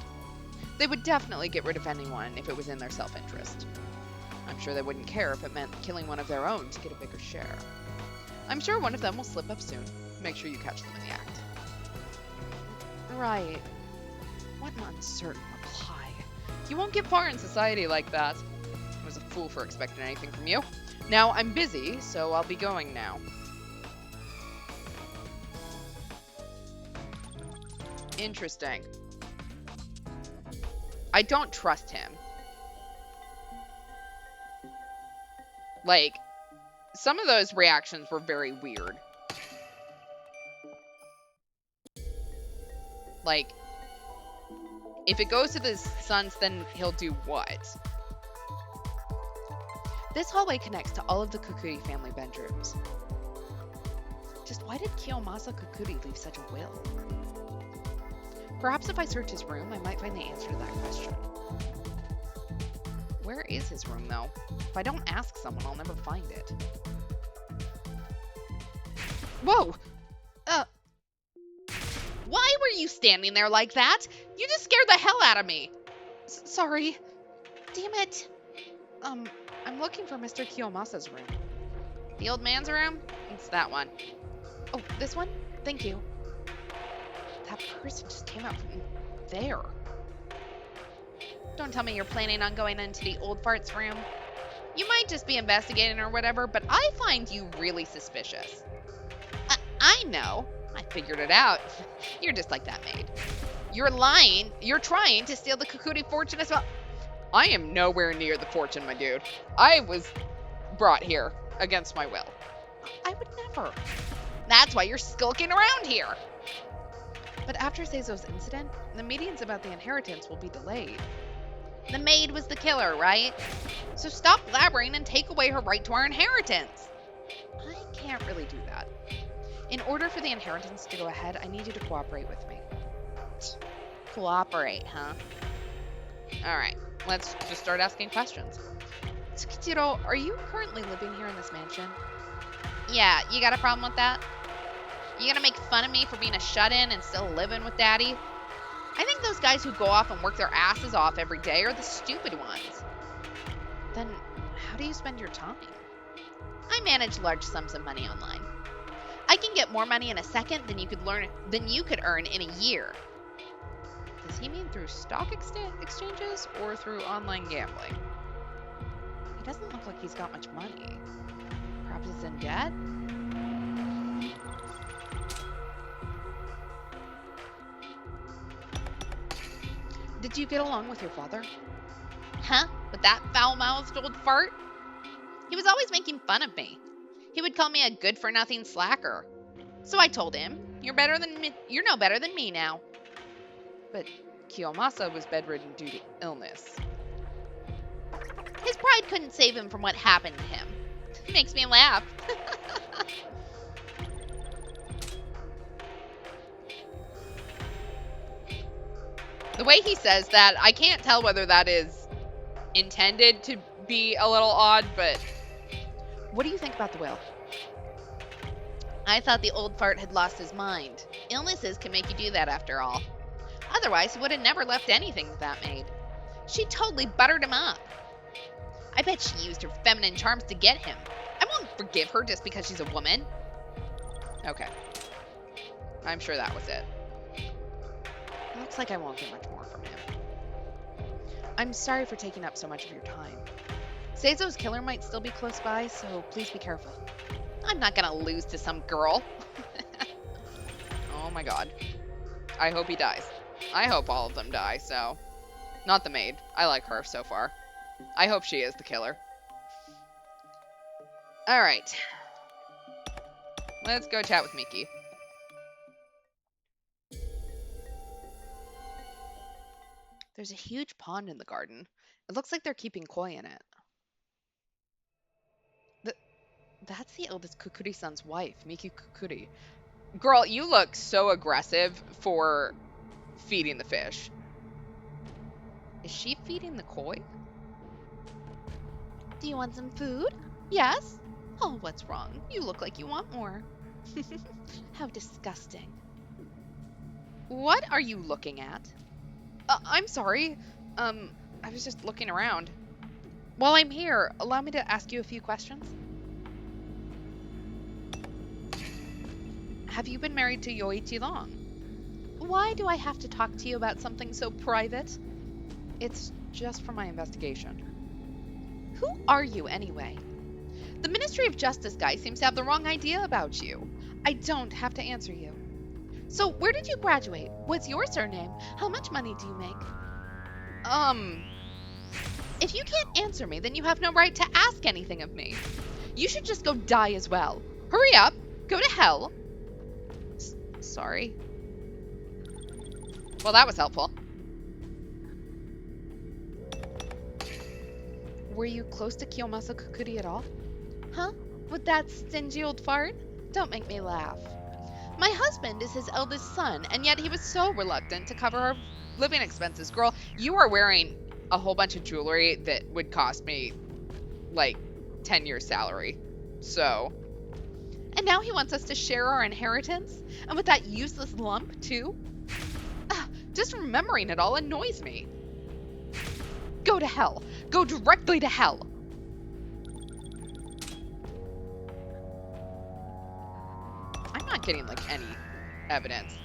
Speaker 1: They would definitely get rid of anyone if it was in their self-interest. I'm sure they wouldn't care if it meant killing one of their own to get a bigger share. I'm sure one of them will slip up soon. Make sure you catch them in the act. Right. What an uncertain reply. You won't get far in society like that. I was a fool for expecting anything from you. Now I'm busy, so I'll be going now. Interesting. I don't trust him. Like, some of those reactions were very weird. Like, if it goes to the sons, then he'll do what? This hallway connects to all of the Kukuri family bedrooms. Just why did Kiyomasa Kukuri leave such a will? Perhaps if I search his room, I might find the answer to that question. Where is his room, though? If I don't ask someone, I'll never find it. Whoa! Why were you standing there like that? You just scared the hell out of me. Sorry. Damn it. I'm looking for Mr. Kiyomasa's room. The old man's room? It's that one. Oh, this one? Thank you. That person just came out from there. Don't tell me you're planning on going into the old fart's room. You might just be investigating or whatever, but I find you really suspicious. I know. I figured it out. You're just like that maid. You're lying. You're trying to steal the Kukuri fortune as well. I am nowhere near the fortune, my dude. I was brought here against my will. I would never. That's why you're skulking around here. But after Seizo's incident, the meetings about the inheritance will be delayed. The maid was the killer, right? So stop blabbering and take away her right to our inheritance. I can't really do that. In order for the inheritance to go ahead, I need you to cooperate with me. Cooperate, huh? Alright, let's just start asking questions. Tsukijiro, are you currently living here in this mansion? Yeah, you got a problem with that? You gonna make fun of me for being a shut-in and still living with Daddy? I think those guys who go off and work their asses off every day are the stupid ones. Then, how do you spend your time? I manage large sums of money online. I can get more money in a second than you could earn in a year. Does he mean through stock exchanges or through online gambling? He doesn't look like he's got much money. Perhaps he's in debt? Did you get along with your father? Huh? With that foul-mouthed old fart? He was always making fun of me. He would call me a good-for-nothing slacker. So I told him, you're no better than me now. But Kiyomasa was bedridden due to illness. His pride couldn't save him from what happened to him. It makes me laugh. The way he says that, I can't tell whether that is intended to be a little odd, but... What do you think about the will? I thought the old fart had lost his mind. Illnesses can make you do that after all. Otherwise, he would have never left anything to that maid. She totally buttered him up. I bet she used her feminine charms to get him. I won't forgive her just because she's a woman. Okay. I'm sure that was it. It looks like I won't get much more from him. I'm sorry for taking up so much of your time. Seizo's killer might still be close by, so please be careful. I'm not gonna lose to some girl. Oh my god. I hope he dies. I hope all of them die, so... Not the maid. I like her so far. I hope she is the killer. Alright. Let's go chat with Miki. There's a huge pond in the garden. It looks like they're keeping koi in it. That's the eldest Kukuri-san's wife, Miki Kukuri. Girl, you look so aggressive for feeding the fish. Is she feeding the koi?
Speaker 2: Do you want some food? Yes? Oh, what's wrong? You look like you want more. How disgusting.
Speaker 1: What are you looking at? I'm sorry. Um, I was just looking around. While I'm here, allow me to ask you a few questions. Have you been married to Yoichi long?
Speaker 2: Why do I have to talk to you about something so private?
Speaker 1: It's just for my investigation.
Speaker 2: Who are you anyway?
Speaker 1: The Ministry of Justice guy seems to have the wrong idea about you. I don't have to answer you.
Speaker 2: So, where did you graduate? What's your surname? How much money do you make?
Speaker 1: Um,
Speaker 2: If you can't answer me, then you have no right to ask anything of me. You should just go die as well.
Speaker 1: Hurry up! Go to hell!
Speaker 2: Sorry.
Speaker 1: Well, that was helpful. Were you close to Kiyomasa Kukuri at all?
Speaker 2: Huh? With that stingy old fart? Don't make me laugh. My husband is his eldest son, and yet he was so reluctant to cover her.
Speaker 1: Living expenses. Girl, you are wearing a whole bunch of jewelry that would cost me like 10 years' salary. So,
Speaker 2: And now he wants us to share our inheritance? And with that useless lump, too?
Speaker 1: just remembering it all annoys me. Go to hell. Go directly to hell. I'm not getting like any evidence.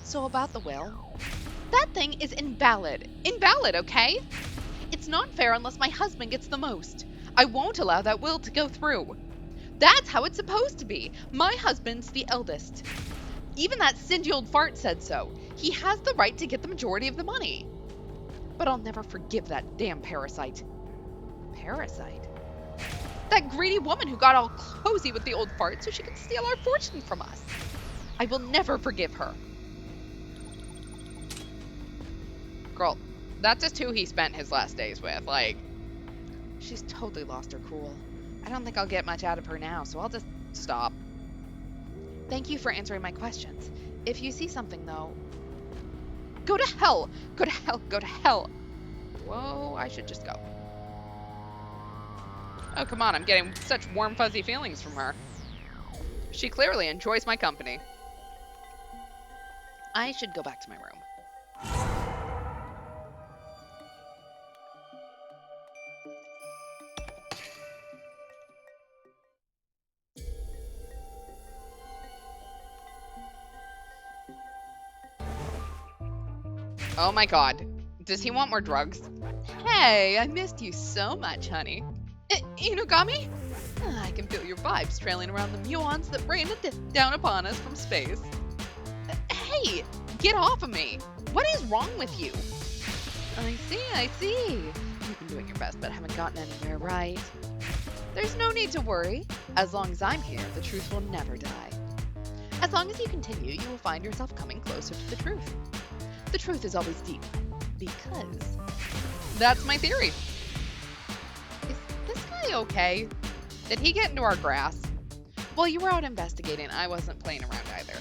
Speaker 2: So about the will? That thing is invalid.
Speaker 1: Invalid, okay?
Speaker 2: It's not fair unless my husband gets the most. I won't allow that will to go through. That's how it's supposed to be. My husband's the eldest. Even that stingy old fart said so. He has the right to get the majority of the money.
Speaker 1: But I'll never forgive that damn parasite.
Speaker 2: Parasite?
Speaker 1: That greedy woman who got all cozy with the old fart so she could steal our fortune from us. I will never forgive her. Girl, that's just who he spent his last days with. Like, she's totally lost her cool. I don't think I'll get much out of her now, so I'll just stop.
Speaker 2: Thank you for answering my questions. If you see something, though,
Speaker 1: go to hell! Go to hell! Go to hell! Whoa, I should just go. Oh, come on, I'm getting such warm, fuzzy feelings from her. She clearly enjoys my company. I should go back to my room. Oh my god. Does he want more drugs? Hey, I missed you so much, honey. Inugami? I can feel your vibes trailing around the muons that rain down upon us from space. Hey, get off of me. What is wrong with you? I see. You've been doing your best, but haven't gotten anywhere, right? There's no need to worry. As long as I'm here, the truth will never die. As long as you continue, you will find yourself coming closer to the truth. The truth is always deep, because that's my theory. Is this guy okay? Did he get into our grass? While you were out investigating, I wasn't playing around either.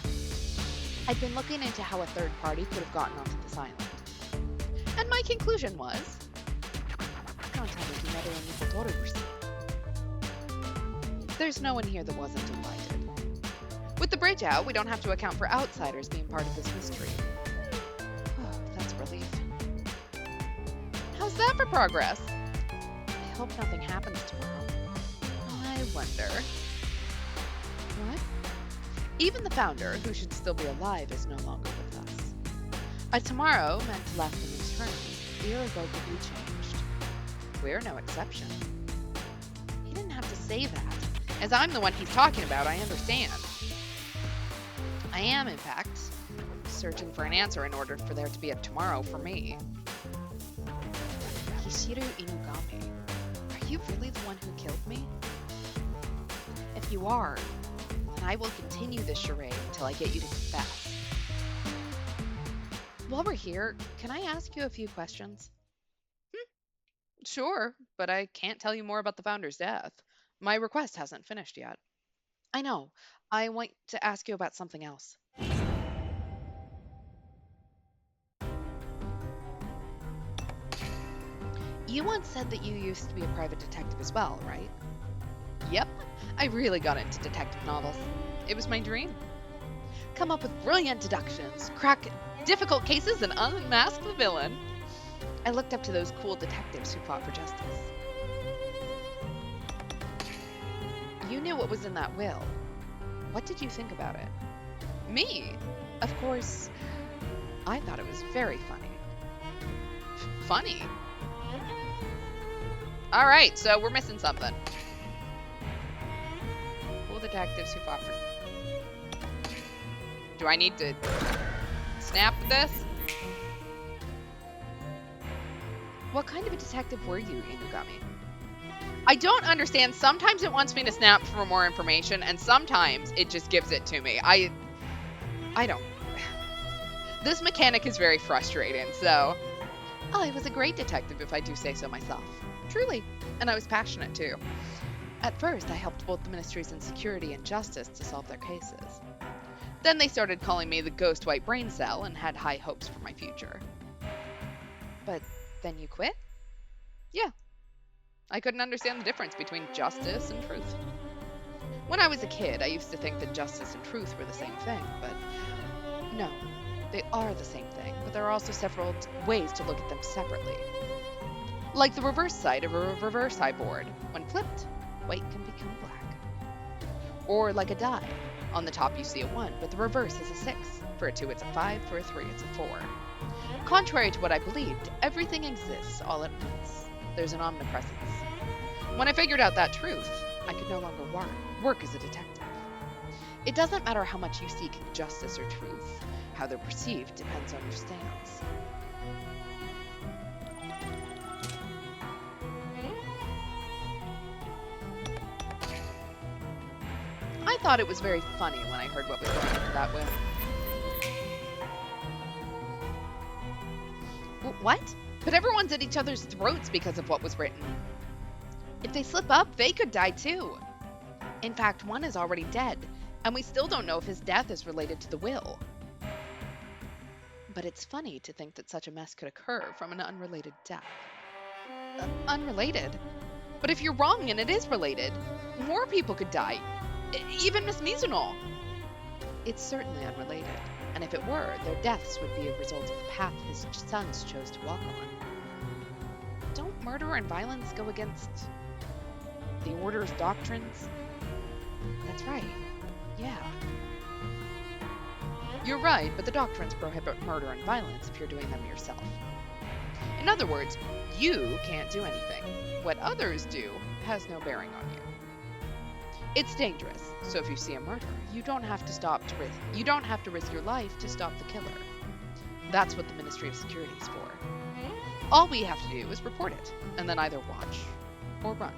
Speaker 2: I'd been looking into how a third party could have gotten onto this island.
Speaker 1: And my conclusion was... There's no one here that wasn't invited. With the bridge out, we don't have to account for outsiders being part of this mystery. Oh, that's relief. How's that for progress? I hope nothing happens tomorrow. I wonder.
Speaker 2: What?
Speaker 1: Even the founder, who should still be alive, is no longer with us. A tomorrow meant to last an eternity, irrevocably changed. We're no exception. He didn't have to say that. As I'm the one he's talking about, I understand. I am, in fact, searching for an answer in order for there to be a tomorrow for me. Kishiru Inugami, are you really the one who killed me? If you are, then I will continue this charade until I get you to confess. While we're here, can I ask you a few questions? Sure, but I can't tell you more about the founder's death. My request hasn't finished yet. I know. I want to ask you about something else. You once said that you used to be a private detective as well, right? Yep. I really got into detective novels. It was my dream. Come up with brilliant deductions, crack difficult cases, and unmask the villain. I looked up to those cool detectives who fought for justice. You knew what was in that will. What did you think about it? Me? Of course, I thought it was very funny. Funny? All right, so we're missing something. Cool detectives who fought for. Do I need to snap this? What kind of a detective were you, Inugami? I don't understand. Sometimes it wants me to snap for more information, and sometimes it just gives it to me. I don't. This mechanic is very frustrating, so. I was a great detective, if I do say so myself. Truly. And I was passionate, too. At first, I helped both the ministries in security and justice to solve their cases. Then they started calling me the Ghost White Brain Cell and had high hopes for my future. But then you quit? Yeah. I couldn't understand the difference between justice and truth. When I was a kid, I used to think that justice and truth were the same thing, but no, they are the same thing, but there are also several ways to look at them separately. Like the reverse side of a reverse eye board. When flipped, white can become black. Or like a die. On the top you see a 1, but the reverse is a 6. For a 2 it's a 5, for a 3 it's a 4. Contrary to what I believed, everything exists all at once. There's an omnipresence. When I figured out that truth, I could no longer work as a detective. It doesn't matter how much you seek justice or truth. How they're perceived depends on your stance. I thought it was very funny when I heard what was going into that will. What? But everyone's at each other's throats because of what was written. If they slip up, they could die too. In fact, one is already dead, and we still don't know if his death is related to the will. But it's funny to think that such a mess could occur from an unrelated death. Unrelated? But if you're wrong and it is related, more people could die. Even Miss Mizunal. It's certainly unrelated, and if it were, their deaths would be a result of the path his sons chose to walk on. Don't murder and violence go against the Order's doctrines? That's right. Yeah. You're right, but the doctrines prohibit murder and violence if you're doing them yourself. In other words, you can't do anything. What others do has no bearing on you. It's dangerous, so if you see a murder, you don't have to risk your life to stop the killer. That's what the Ministry of Security is for. All we have to do is report it, and then either watch or run.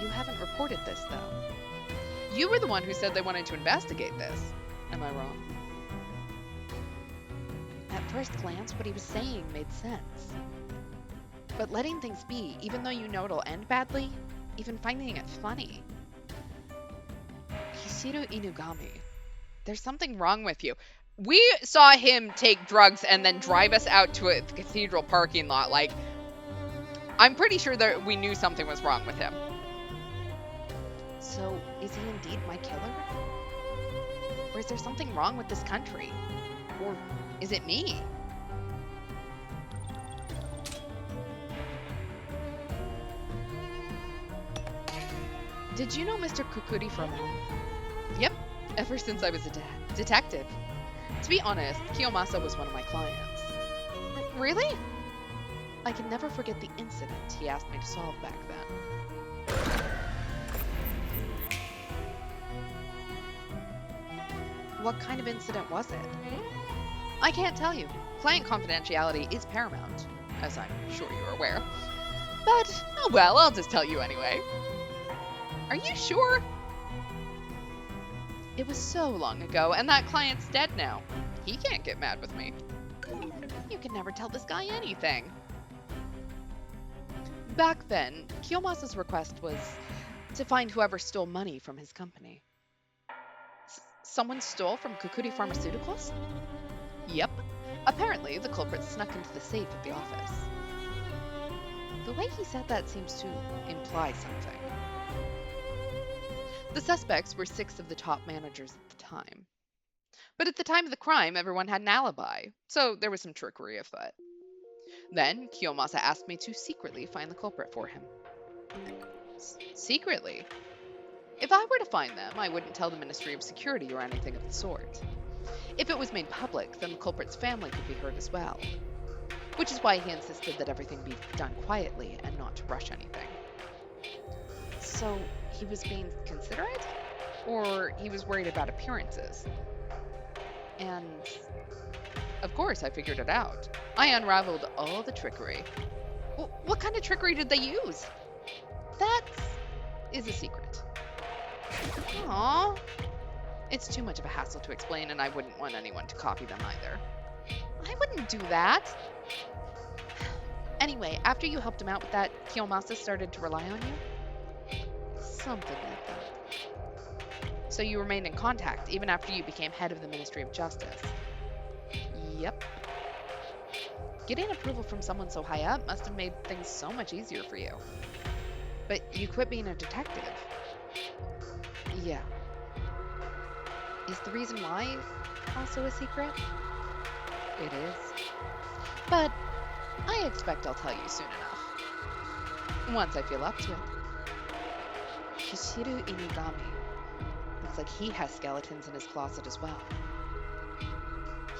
Speaker 1: You haven't reported this, though. You were the one who said they wanted to investigate this. Am I wrong? At first glance, what he was saying made sense. But letting things be, even though you know it'll end badly, even finding it funny. Kishiru Inugami, there's something wrong with you. We saw him take drugs and then drive us out to a cathedral parking lot. Like, I'm pretty sure that we knew something was wrong with him. So, is he indeed my killer? Or is there something wrong with this country? Or is it me? Did you know Mr. Kukuri for a moment? Yep, ever since I was a detective. To be honest, Kiyomasa was one of my clients. Really? I can never forget the incident he asked me to solve back then. What kind of incident was it? I can't tell you. Client confidentiality is paramount, as I'm sure you're aware. But, oh well, I'll just tell you anyway. Are you sure? It was so long ago, and that client's dead now. He can't get mad with me. You can never tell this guy anything.
Speaker 2: Back then, Kiyomasa's request was to find whoever stole money from his company. Someone stole from Kukuri Pharmaceuticals? Yep. Apparently, the culprit snuck into the safe at the office. The way he said that seems to imply something. The suspects were 6 of the top managers at the time. But at the time of the crime, everyone had an alibi, so there was some trickery afoot. Then, Kiyomasa asked me to secretly find the culprit for him. Secretly? If I were to find them, I wouldn't tell the Ministry of Security or anything of the sort. If it was made public, then the culprit's family could be hurt as well. Which is why he insisted that everything be done quietly and not to rush anything. So, he was being considerate? Or he was worried about appearances? And of course, I figured it out. I unraveled all the trickery. What kind of trickery did they use? That is a secret. Aww. It's too much of a hassle to explain, and I wouldn't want anyone to copy them either. I wouldn't do that. Anyway, after you helped him out with that, Kiyomasa started to rely on you? Something like that. So you remained in contact, even after you became head of the Ministry of Justice? Yep. Getting approval from someone so high up must have made things so much easier for you. But you quit being a detective. Yeah. Is the reason why also a secret? It is. But I expect I'll tell you soon enough. Once I feel up to it. Kishiru Inugami. Looks like he has skeletons in his closet as well.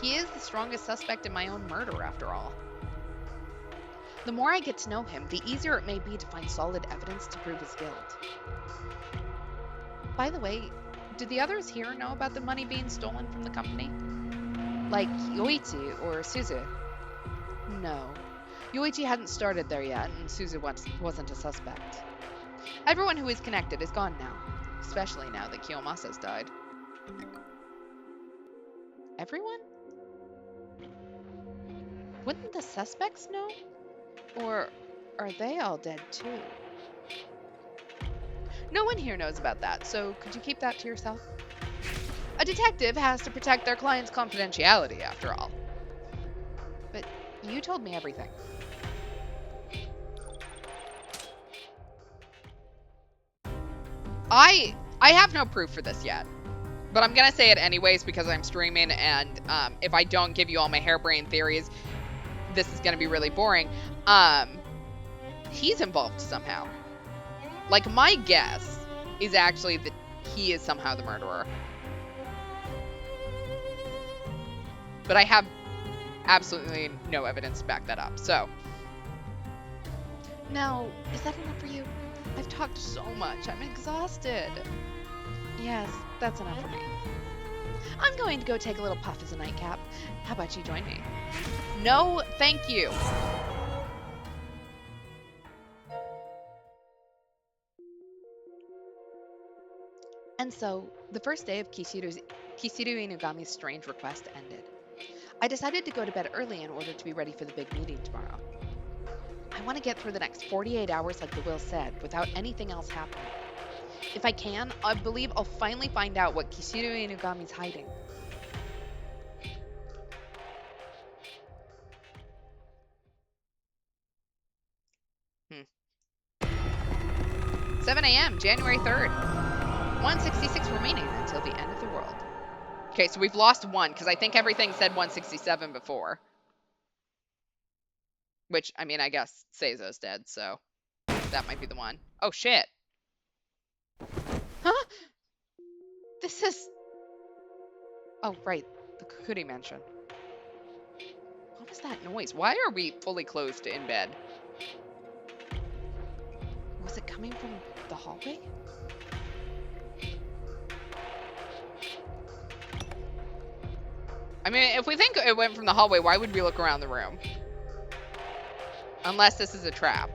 Speaker 2: He is the strongest suspect in my own murder, after all. The more I get to know him, the easier it may be to find solid evidence to prove his guilt. By the way, do the others here know about the money being stolen from the company? Like Yoichi or Suzu? No. Yoichi hadn't started there yet, and Suzu wasn't a suspect. Everyone who is connected is gone now, especially now that Kiyomasa's died. Everyone? Wouldn't the suspects know? Or are they all dead too? No one here knows about that, so could you keep that to yourself? A detective has to protect their client's confidentiality, after all. But you told me everything.
Speaker 1: I have no proof for this yet, but I'm gonna say it anyways because I'm streaming, and if I don't give you all my harebrained theories, this is gonna be really boring. He's involved somehow. Like, my guess is actually that he is somehow the murderer. But I have absolutely no evidence to back that up, so.
Speaker 2: Now, is that enough for you? I've talked so much, I'm exhausted. Yes, that's enough for me. I'm going to go take a little puff as a nightcap. How about you join me?
Speaker 1: No, thank you.
Speaker 2: And so, the first day of Kishiru Inugami's strange request ended. I decided to go to bed early in order to be ready for the big meeting tomorrow. I want to get through the next 48 hours like the will said, without anything else happening. If I can, I believe I'll finally find out what Kishiru Inugami's hiding.
Speaker 1: 7 a.m., January 3rd. 166 remaining until the end of the world. Okay, so we've lost one, because I think everything said 167 before. Which, I mean, I guess Seizo's dead, so that might be the one. Oh, shit.
Speaker 2: Huh? This is... Oh, right. The Kukuri mansion.
Speaker 1: What was that noise? Why are we fully clothed in bed?
Speaker 2: Was it coming from the hallway?
Speaker 1: I mean, if we think it went from the hallway, why would we look around the room? Unless this is a trap.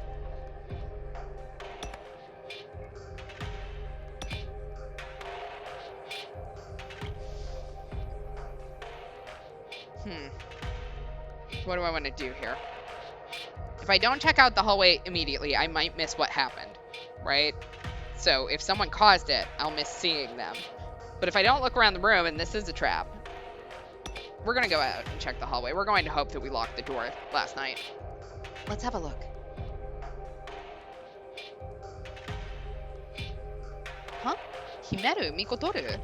Speaker 1: What do I want to do here? If I don't check out the hallway immediately, I might miss what happened, right? So if someone caused it, I'll miss seeing them. But if I don't look around the room and this is a trap, we're gonna go out and check the hallway. We're going to hope that we locked the door last night. Let's have a look. Huh? Himeru, Mikotoru.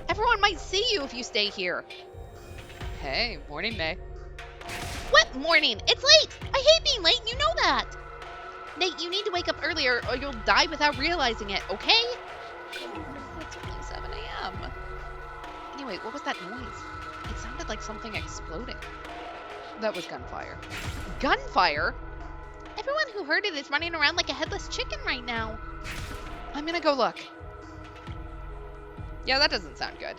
Speaker 2: Everyone might see you if you stay here.
Speaker 1: Hey, morning, May.
Speaker 2: What morning? It's late! I hate being late, and you know that! Nate, you need to wake up earlier or you'll die without realizing it, okay?
Speaker 1: It's only 7 a.m.
Speaker 2: Anyway, what was that noise?
Speaker 1: It sounded like something exploding. That was gunfire. Gunfire?
Speaker 2: Everyone who heard it is running around like a headless chicken right now.
Speaker 1: I'm gonna go look. Yeah, that doesn't sound good.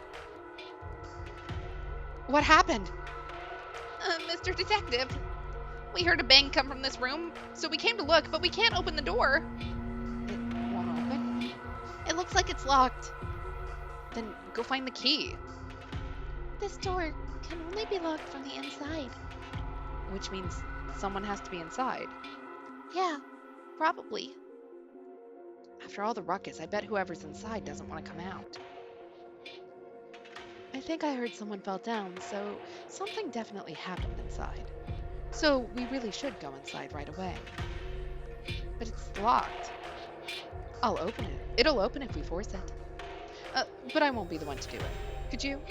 Speaker 1: What happened?
Speaker 2: Mr. Detective, we heard a bang come from this room, so we came to look, but we can't open the door.
Speaker 1: It won't open?
Speaker 2: It looks like it's locked.
Speaker 1: Then go find the key.
Speaker 2: This door can only be locked from the inside.
Speaker 1: Which means someone has to be inside.
Speaker 2: Yeah, probably.
Speaker 1: After all the ruckus, I bet whoever's inside doesn't want to come out. I think I heard someone fell down, so something definitely happened inside. So we really should go inside right away. But it's locked. I'll open it. It'll open if we force it. But I won't be the one to do it. Could you?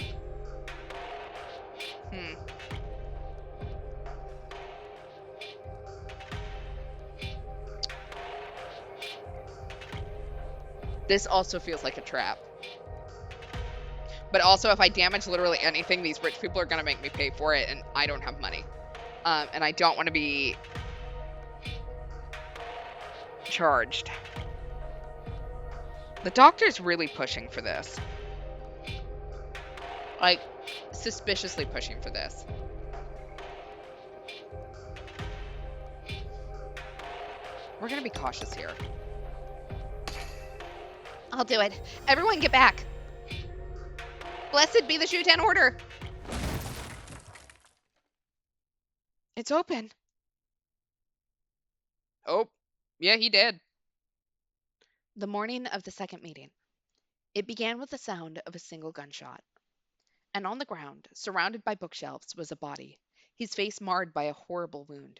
Speaker 1: This also feels like a trap. But also, if I damage literally anything, these rich people are going to make me pay for it, and I don't have money. And I don't want to be charged. The doctor's really pushing for this. Like, suspiciously pushing for this. We're going to be cautious here.
Speaker 2: I'll do it. Everyone get back. Blessed be the Shuten order.
Speaker 1: It's open. Oh, yeah, he did. The morning of the second meeting. It began with the sound of a single gunshot. And on the ground, surrounded by bookshelves, was a body, his face marred by a horrible wound.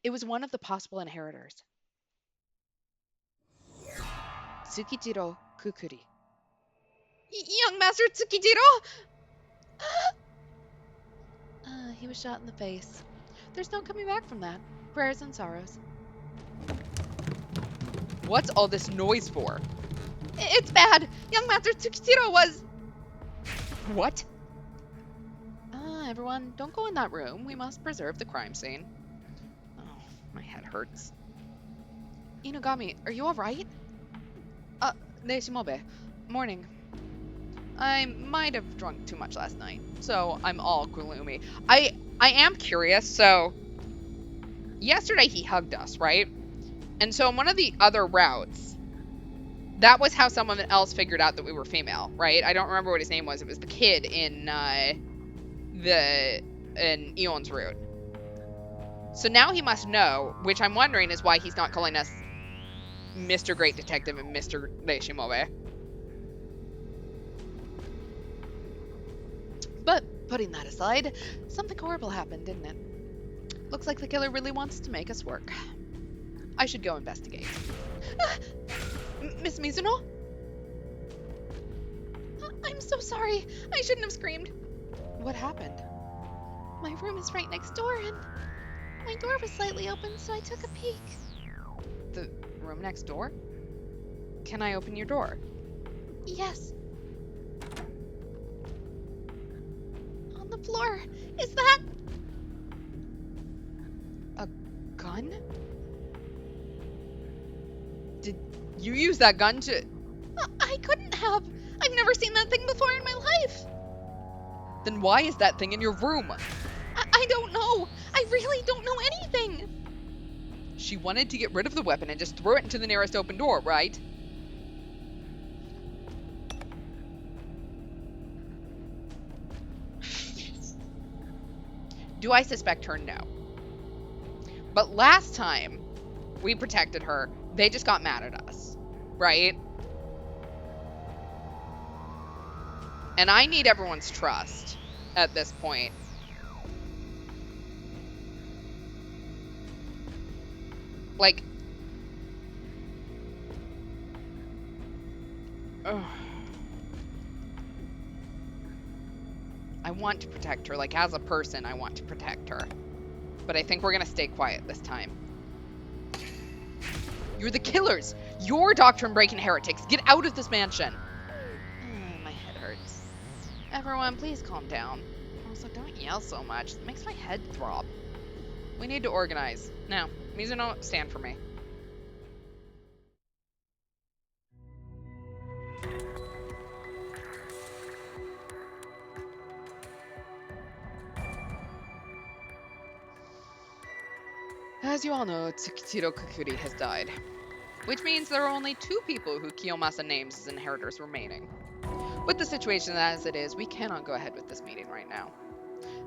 Speaker 1: It was one of the possible inheritors. Tsukijiro Kukuri.
Speaker 2: Young Master Tsukijiro!
Speaker 1: He was shot in the face. There's no coming back from that. Prayers and sorrows. What's all this noise for?
Speaker 2: It's bad. Young Master Tsukijiro was...
Speaker 1: What? Everyone, don't go in that room. We must preserve the crime scene. Oh, my head hurts. Inugami, are you alright? Neishimobe. Morning. I might have drunk too much last night, so I'm all gloomy. I am curious, so... Yesterday he hugged us, right? And so in one of the other routes, that was how someone else figured out that we were female, right? I don't remember what his name was. It was the kid in Eon's route. So now he must know, which I'm wondering is why he's not calling us Mr. Great Detective and Mr. Neishimobe. But putting that aside, something horrible happened, didn't it? Looks like the killer really wants to make us work. I should go investigate. Miss Mizuno?
Speaker 2: I'm so sorry. I shouldn't have screamed.
Speaker 1: What happened?
Speaker 2: My room is right next door, and my door was slightly open, so I took a peek.
Speaker 1: The room next door? Can I open your door?
Speaker 2: Yes. On the floor. Is that...
Speaker 1: a gun? Did you use that gun to...
Speaker 2: I couldn't have. I've never seen that thing before in my life.
Speaker 1: Then why is that thing in your room?
Speaker 2: I don't know. I really don't know anything.
Speaker 1: She wanted to get rid of the weapon and just throw it into the nearest open door, right? Do I suspect her? No. But last time we protected her, they just got mad at us, right? And I need everyone's trust at this point. Like, ugh. I want to protect her. Like, as a person, I want to protect her. But I think we're going to stay quiet this time. You're the killers. You're doctrine-breaking heretics. Get out of this mansion. My head hurts. Everyone, please calm down. Also, don't yell so much. It makes my head throb. We need to organize. Now, Mizuno, stand for me. As you all know, Tsukishiro Kukuri has died. Which means there are only 2 people who Kiyomasa names as inheritors remaining. With the situation as it is, we cannot go ahead with this meeting right now.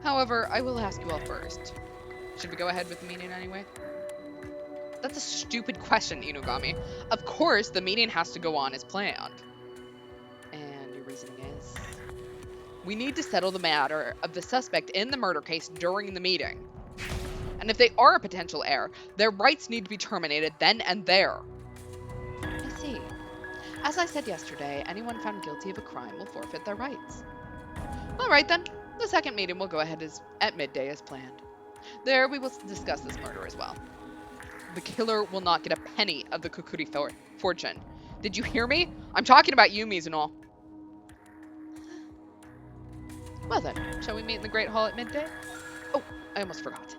Speaker 1: However, I will ask you all first. Should we go ahead with the meeting anyway? That's a stupid question, Inugami. Of course, the meeting has to go on as planned. And your reasoning is? We need to settle the matter of the suspect in the murder case during the meeting. And if they are a potential heir, their rights need to be terminated then and there. I see. As I said yesterday, anyone found guilty of a crime will forfeit their rights. All right then, the second meeting will go ahead at midday as planned. There we will discuss this murder as well. The killer will not get a penny of the Kukuri fortune. Did you hear me? I'm talking about you, Mizuno. Well then, shall we meet in the Great Hall at midday? Oh, I almost forgot.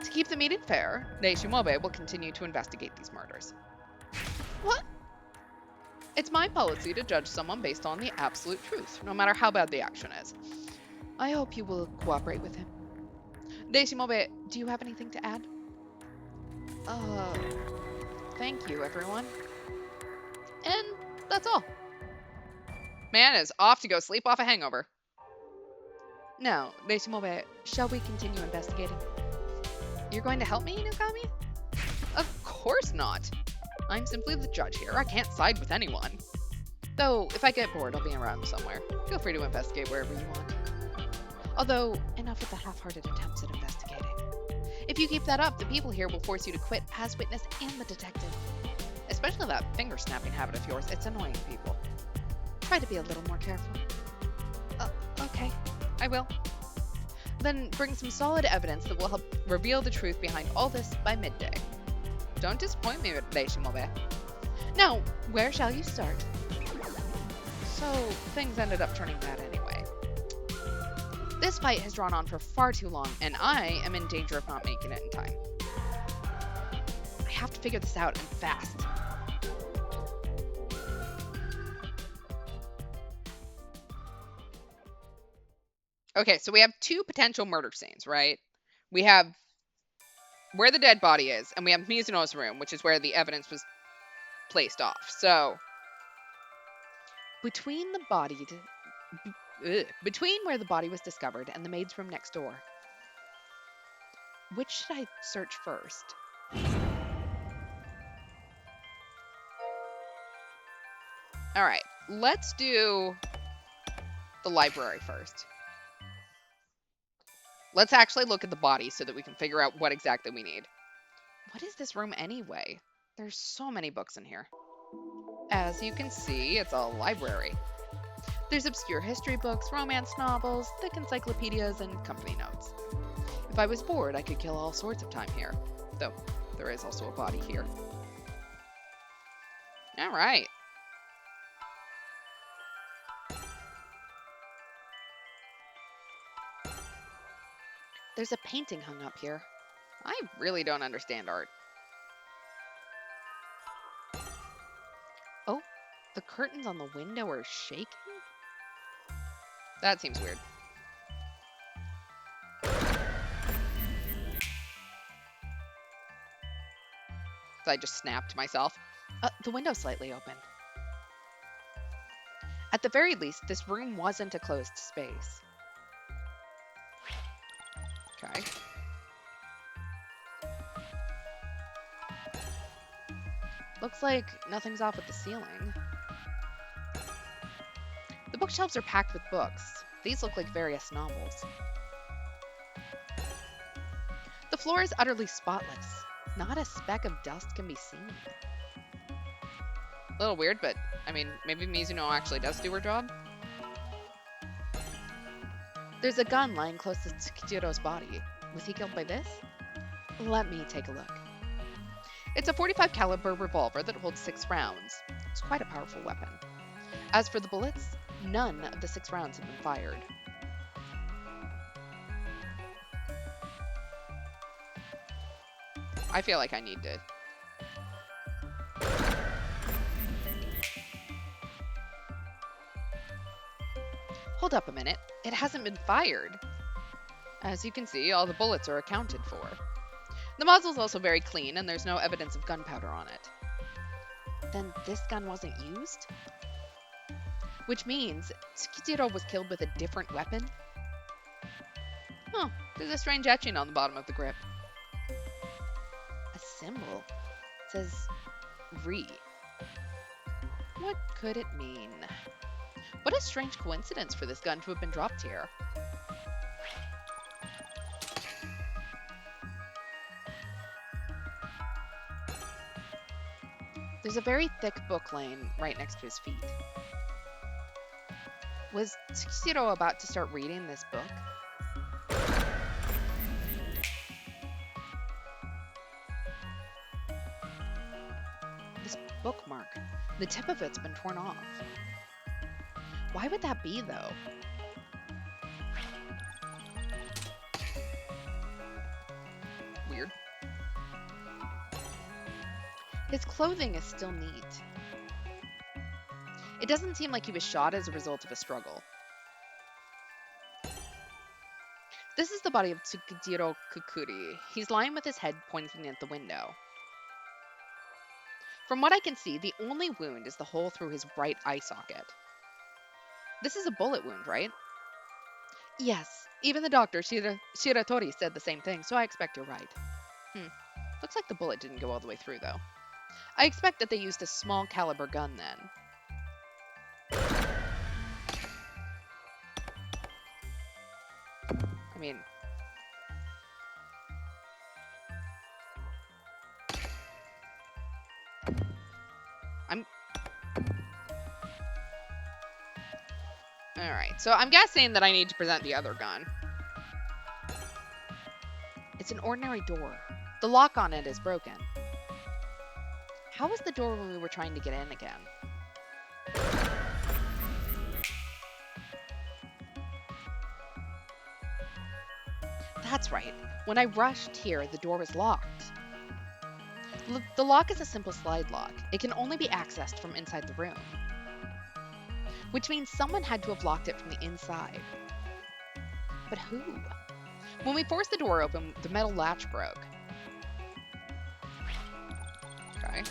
Speaker 1: To keep the meeting fair, Neishimobe will continue to investigate these murders. What? It's my policy to judge someone based on the absolute truth, no matter how bad the action is. I hope you will cooperate with him. Neishimobe, do you have anything to add? Thank you, everyone. And that's all. Man is off to go sleep off a hangover. Now, Neishimobe, shall we continue investigating? You're going to help me, Inugami? Of course not. I'm simply the judge here. I can't side with anyone. Though, if I get bored, I'll be around somewhere. Feel free to investigate wherever you want. Although, enough with the half-hearted attempts at investigating. If you keep that up, the people here will force you to quit as witness and the detective. Especially that finger-snapping habit of yours. It's annoying people. Try to be a little more careful. Okay, I will. Then bring some solid evidence that will help reveal the truth behind all this by midday. Don't disappoint me, Neishimobe. Now, where shall you start? So, things ended up turning bad anyway. This fight has drawn on for far too long, and I am in danger of not making it in time. I have to figure this out and fast. Okay, so we have 2 potential murder scenes, right? We have where the dead body is, and we have Mizuno's room, which is where the evidence was placed off. So, between where the body was discovered and the maid's room next door, which should I search first? All right, let's do the library first. Let's actually look at the body so that we can figure out what exactly we need. What is this room anyway? There's so many books in here. As you can see, it's a library. There's obscure history books, romance novels, thick encyclopedias, and company notes. If I was bored, I could kill all sorts of time here. Though, there is also a body here. Alright. There's a painting hung up here. I really don't understand art. Oh, the curtains on the window are shaking? That seems weird. So I just snapped myself. The window's slightly open. At the very least, this room wasn't a closed space. Okay.
Speaker 2: Looks like nothing's off with the ceiling. The bookshelves are packed with books. These look like various novels. The floor is utterly spotless. Not a speck of dust can be seen.
Speaker 1: A little weird, but I mean, maybe Mizuno actually does do her job.
Speaker 2: There's a gun lying close to Tsukijiro's body. Was he killed by this? Let me take a look. It's a .45 caliber revolver that holds 6 rounds. It's quite a powerful weapon. As for the bullets, none of the 6 rounds have been fired.
Speaker 1: I feel like I need to.
Speaker 2: Hold up a minute. It hasn't been fired.
Speaker 1: As you can see, all the bullets are accounted for.
Speaker 2: The muzzle's also very clean, and there's no evidence of gunpowder on it. Then this gun wasn't used? Which means Tsukijiro was killed with a different weapon?
Speaker 1: Oh, there's a strange etching on the bottom of the grip.
Speaker 2: A symbol. It says Re. What could it mean? What a strange coincidence for this gun to have been dropped here. There's a very thick book laying right next to his feet. Was Tsukishiro about to start reading this book? This bookmark, the tip of it's been torn off. Why would that be, though?
Speaker 1: Weird.
Speaker 2: His clothing is still neat. It doesn't seem like he was shot as a result of a struggle. This is the body of Tsukijiro Kukuri. He's lying with his head pointing at the window. From what I can see, the only wound is the hole through his right eye socket. This is a bullet wound, right? Yes. Even the doctor, Shiratori, said the same thing, so I expect you're right. Looks like the bullet didn't go all the way through, though. I expect that they used a small caliber gun then.
Speaker 1: I mean, Alright, so I'm guessing that I need to present the other gun.
Speaker 2: It's an ordinary door. The lock on it is broken. How was the door when we were trying to get in again? That's right. When I rushed here, the door was locked. The lock is a simple slide lock. It can only be accessed from inside the room. Which means someone had to have locked it from the inside. But who? When we forced the door open, the metal latch broke.
Speaker 1: Okay.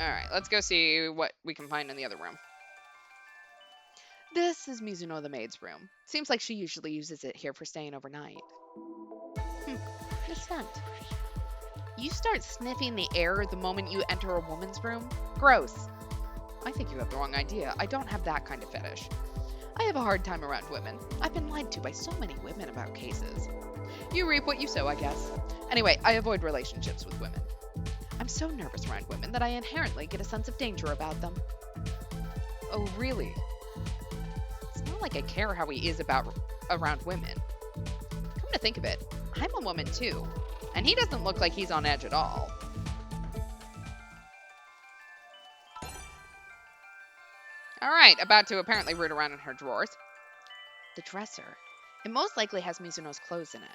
Speaker 1: Alright, let's go see what we can find in the other room.
Speaker 2: This is Mizuno the maid's room. Seems like she usually uses it here for staying overnight. The scent. You start sniffing the air the moment you enter a woman's room? Gross.
Speaker 1: I think you have the wrong idea. I don't have that kind of fetish.
Speaker 2: I have a hard time around women. I've been lied to by so many women about cases.
Speaker 1: You reap what you sow, I guess.
Speaker 2: Anyway, I avoid relationships with women. I'm so nervous around women that I inherently get a sense of danger about them.
Speaker 1: Oh, really? It's not like I care how he is around women. Come to think of it, I'm a woman too. And he doesn't look like he's on edge at all. Alright, about to apparently root around in her drawers.
Speaker 2: The dresser. It most likely has Mizuno's clothes in it.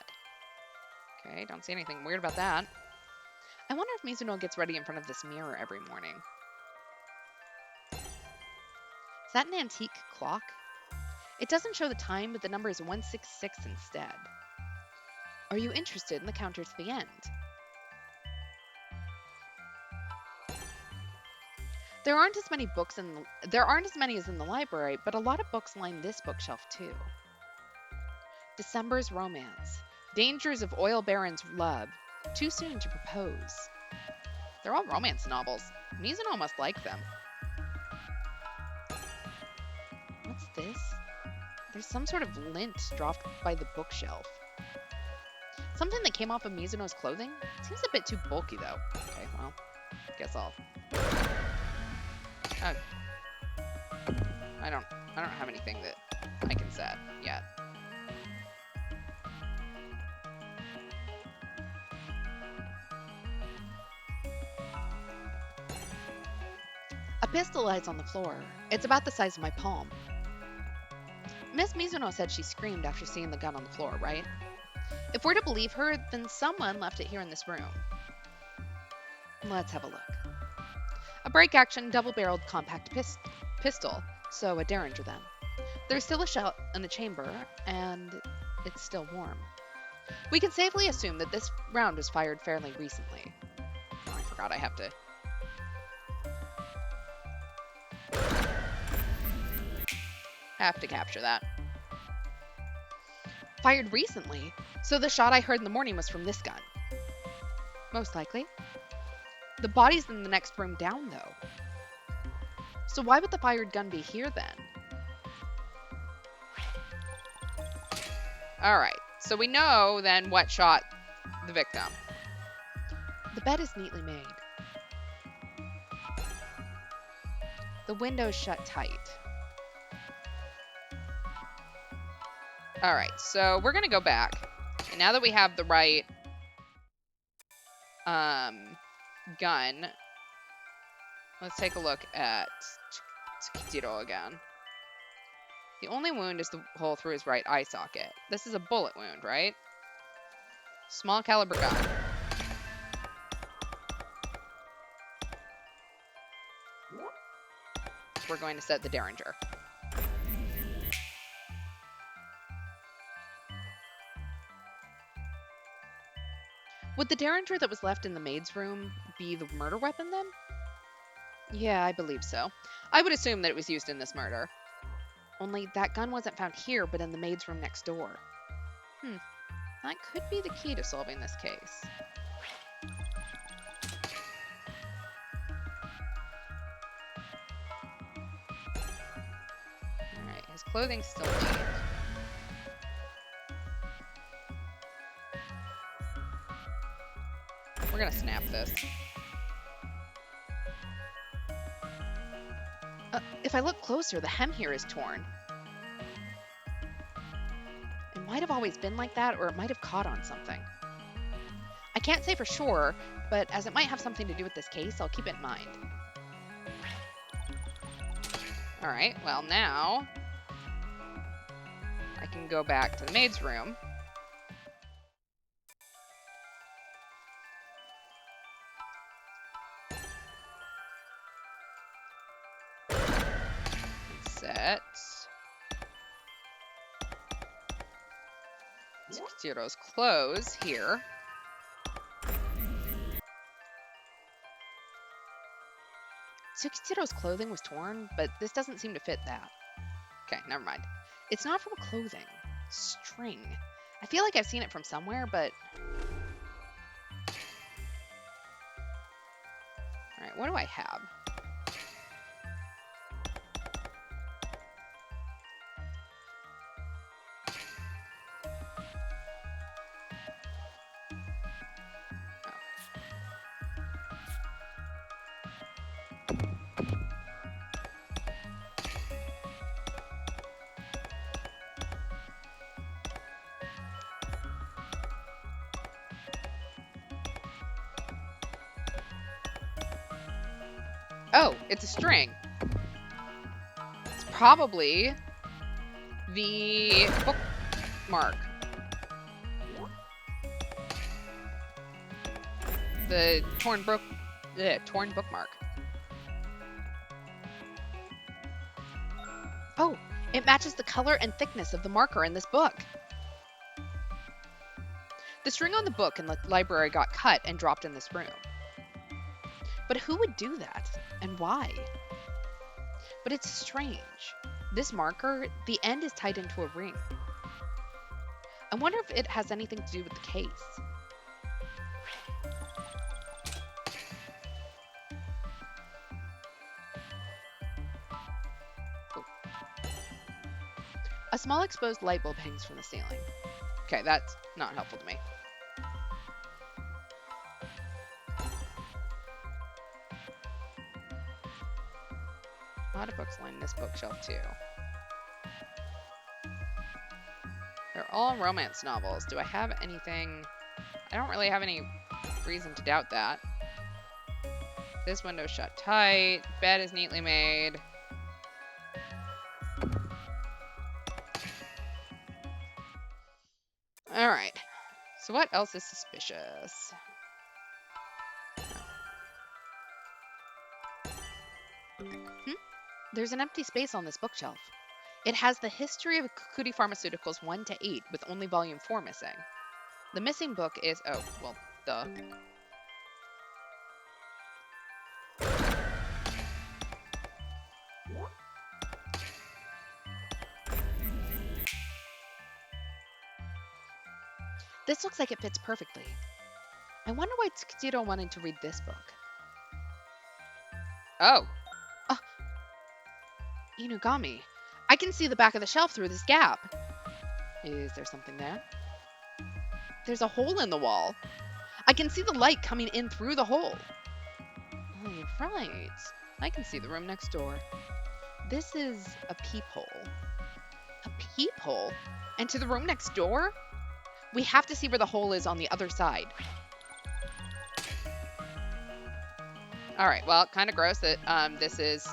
Speaker 1: Okay, don't see anything weird about that.
Speaker 2: I wonder if Mizuno gets ready in front of this mirror every morning. Is that an antique clock? It doesn't show the time, but the number is 166 instead. Are you interested in the counter to the end? There aren't as many as in the library, but a lot of books line this bookshelf too. December's Romance.
Speaker 1: Dangers of Oil Baron's Love. Too soon to propose. They're all romance novels. Mizuno must like them. What's this? There's some sort of lint dropped by the bookshelf. Something that came off of Mizuno's clothing? Seems a bit too bulky, though. Okay, well, guess I'll... I don't have anything that I can set yet. A pistol lies on the floor. It's about the size of my palm. Miss Mizuno said she screamed after seeing the gun on the floor, right? If we're to believe her, then someone left it here in this room. Let's have a look. A break-action, double-barreled compact pistol, so a Derringer then. There's still a shell in the chamber, and it's still warm. We can safely assume that this round was fired fairly recently. Oh, I forgot I have to... capture that. Fired recently? So the shot I heard in the morning was from this gun? Most likely. The body's in the next room down, though. So why would the fired gun be here, then? Alright, so we know, then, what shot the victim. The bed is neatly made. The window's shut tight. Alright, so we're going to go back. And now that we have the right gun, let's take a look at Kishiru again. The only wound is the hole through his right eye socket. This is a bullet wound, right? Small caliber gun. We're going to set the Derringer. Would the Derringer that was left in the maid's room be the murder weapon then? Yeah, I believe so. I would assume that it was used in this murder. Only that gun wasn't found here, but in the maid's room next door. That could be the key to solving this case. Alright, his clothing's still neat. We're gonna snap this. If I look closer, the hem here is torn. It might have always been like that, or it might have caught on something. I can't say for sure, but as it might have something to do with this case, I'll keep it in mind. Alright, well now I can go back to the maid's room. Set Kishiru's clothes here. Kishiru's clothing was torn, but this doesn't seem to fit that. Okay, never mind. It's not from clothing. String. I feel like I've seen it from somewhere, but... Alright, what do I have? Oh, it's a string. It's probably the bookmark. The torn bookmark. Oh, it matches the color and thickness of the marker in this book. The string on the book in the library got cut and dropped in this room. But who would do that? And why? But it's strange. This marker, the end is tied into a ring.
Speaker 2: I wonder if it has anything to do with the case. Oh. A small exposed light bulb hangs from the ceiling.
Speaker 1: Okay, that's not helpful to me. A lot of books line this bookshelf too. They're all romance novels. Do I have anything? I don't really have any reason to doubt that. This window's shut tight. Bed is neatly made. All right. So what else is suspicious?
Speaker 2: There's an empty space on this bookshelf. It has the history of Kukuri Pharmaceuticals 1 to 8, with only volume 4 missing. The missing book is. Oh, well, duh. This looks like it fits perfectly. I wonder why Kishiru wanted to read this book.
Speaker 1: Oh.
Speaker 2: Inugami. I can see the back of the shelf through this gap. Is there something there? There's a hole in the wall. I can see the light coming in through the hole. Oh, you're right. I can see the room next door. This is a peephole. A peephole? And to the room next door? We have to see where the hole is on the other side.
Speaker 1: All right. Well, kind of gross that this is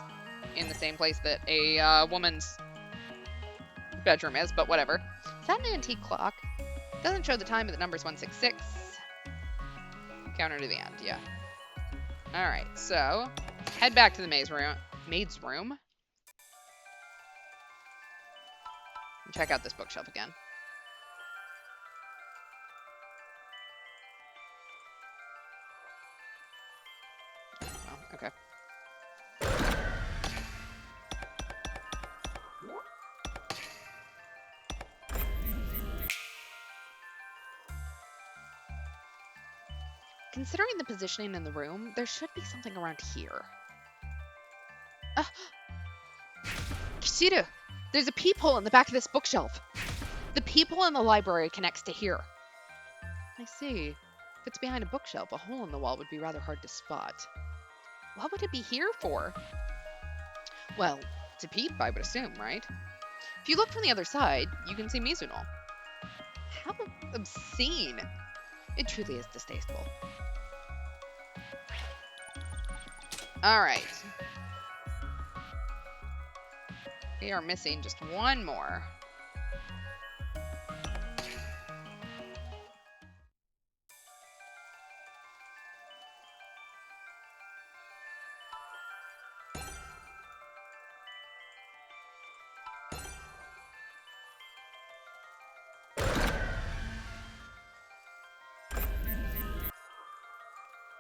Speaker 1: in the same place that a woman's bedroom is, but whatever.
Speaker 2: Is that an antique clock?
Speaker 1: Doesn't show the time, but the number's 166. Counter to the end, yeah. All right, so head back to the maid's room. And check out this bookshelf again. Well, okay.
Speaker 2: Considering the positioning in the room, there should be something around here. Kishiru! There's a peephole in the back of this bookshelf. The peephole in the library connects to here. I see. If it's behind a bookshelf, a hole in the wall would be rather hard to spot. What would it be here for? Well,
Speaker 1: To peep, I would assume, right?
Speaker 2: if you look from the other side, you can see Mizuno.
Speaker 1: How obscene.
Speaker 2: It truly is distasteful.
Speaker 1: All right. We are missing just one more.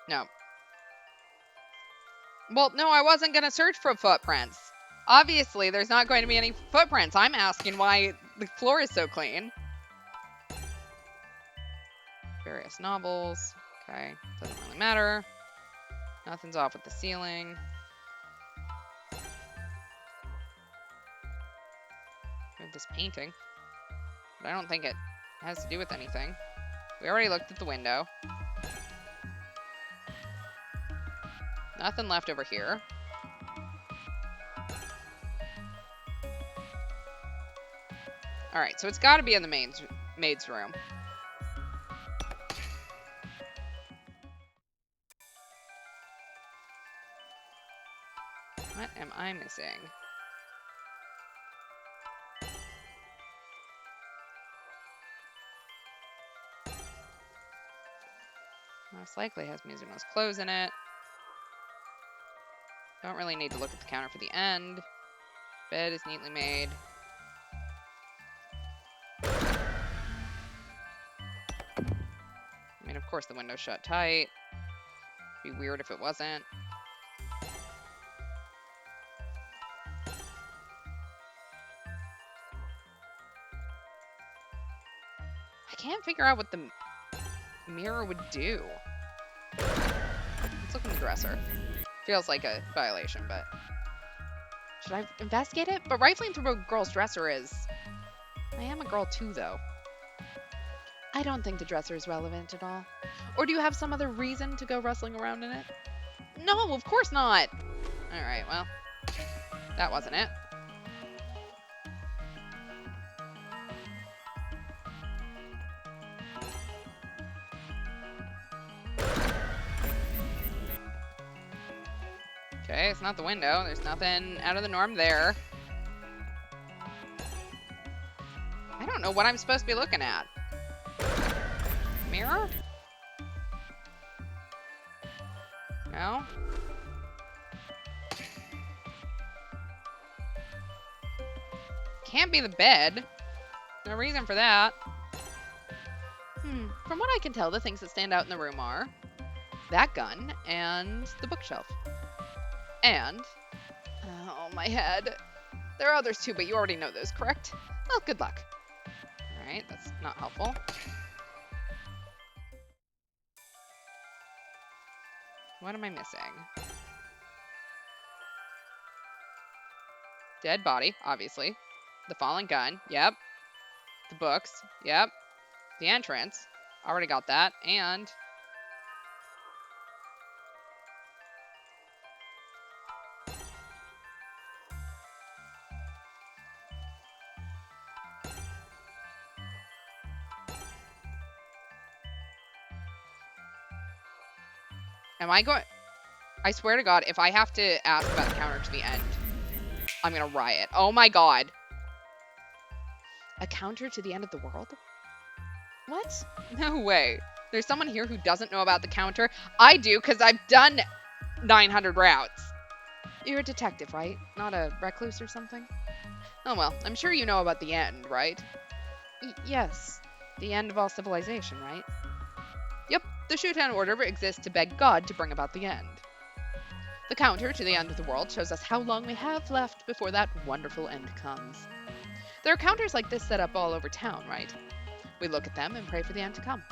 Speaker 1: No. Well, no, I wasn't going to search for footprints. Obviously, there's not going to be any footprints. I'm asking why the floor is so clean. Various novels. Okay, doesn't really matter. Nothing's off with the ceiling. We have this painting, but I don't think it has to do with anything. We already looked at the window. Nothing left over here. All right, so it's got to be in the maid's room. What am I missing? Most likely has Mizuno's clothes in it. Don't really need to look at the counter for the end. Bed is neatly made. I mean, of course the window's shut tight. Be weird if it wasn't. I can't figure out what the mirror would do. Let's look in the dresser. Feels like a violation, but... Should I investigate it? But rifling through a girl's dresser is... I am a girl too, though. I don't think the dresser is relevant at all. Or do you have some other reason to go rustling around in it? No, of course not. Alright, well, that wasn't it. Okay, it's not the window. There's nothing out of the norm there. I don't know what I'm supposed to be looking at. Mirror? No? Can't be the bed. No reason for that. From what I can tell, the things that stand out in the room are that gun and the bookshelf. And, oh, my head. There are others too, but you already know those, correct? Well, good luck. Alright, that's not helpful. What am I missing? Dead body, obviously. The fallen gun, yep. The books, yep. The entrance, already got that. And... am I going... I swear to God, if I have to ask about the counter to the end, I'm gonna riot. Oh my God. A counter to the end of the world? What? No way. There's someone here who doesn't know about the counter. I do, because I've done 900 routes. You're a detective, right? Not a recluse or something? Oh well, I'm sure you know about the end, right? Yes. The end of all civilization, right? Yep, the Shuten order exists to beg God to bring about the end. The counter to the end of the world shows us how long we have left before that wonderful end comes. There are counters like this set up all over town, right? We look at them and pray for the end to come.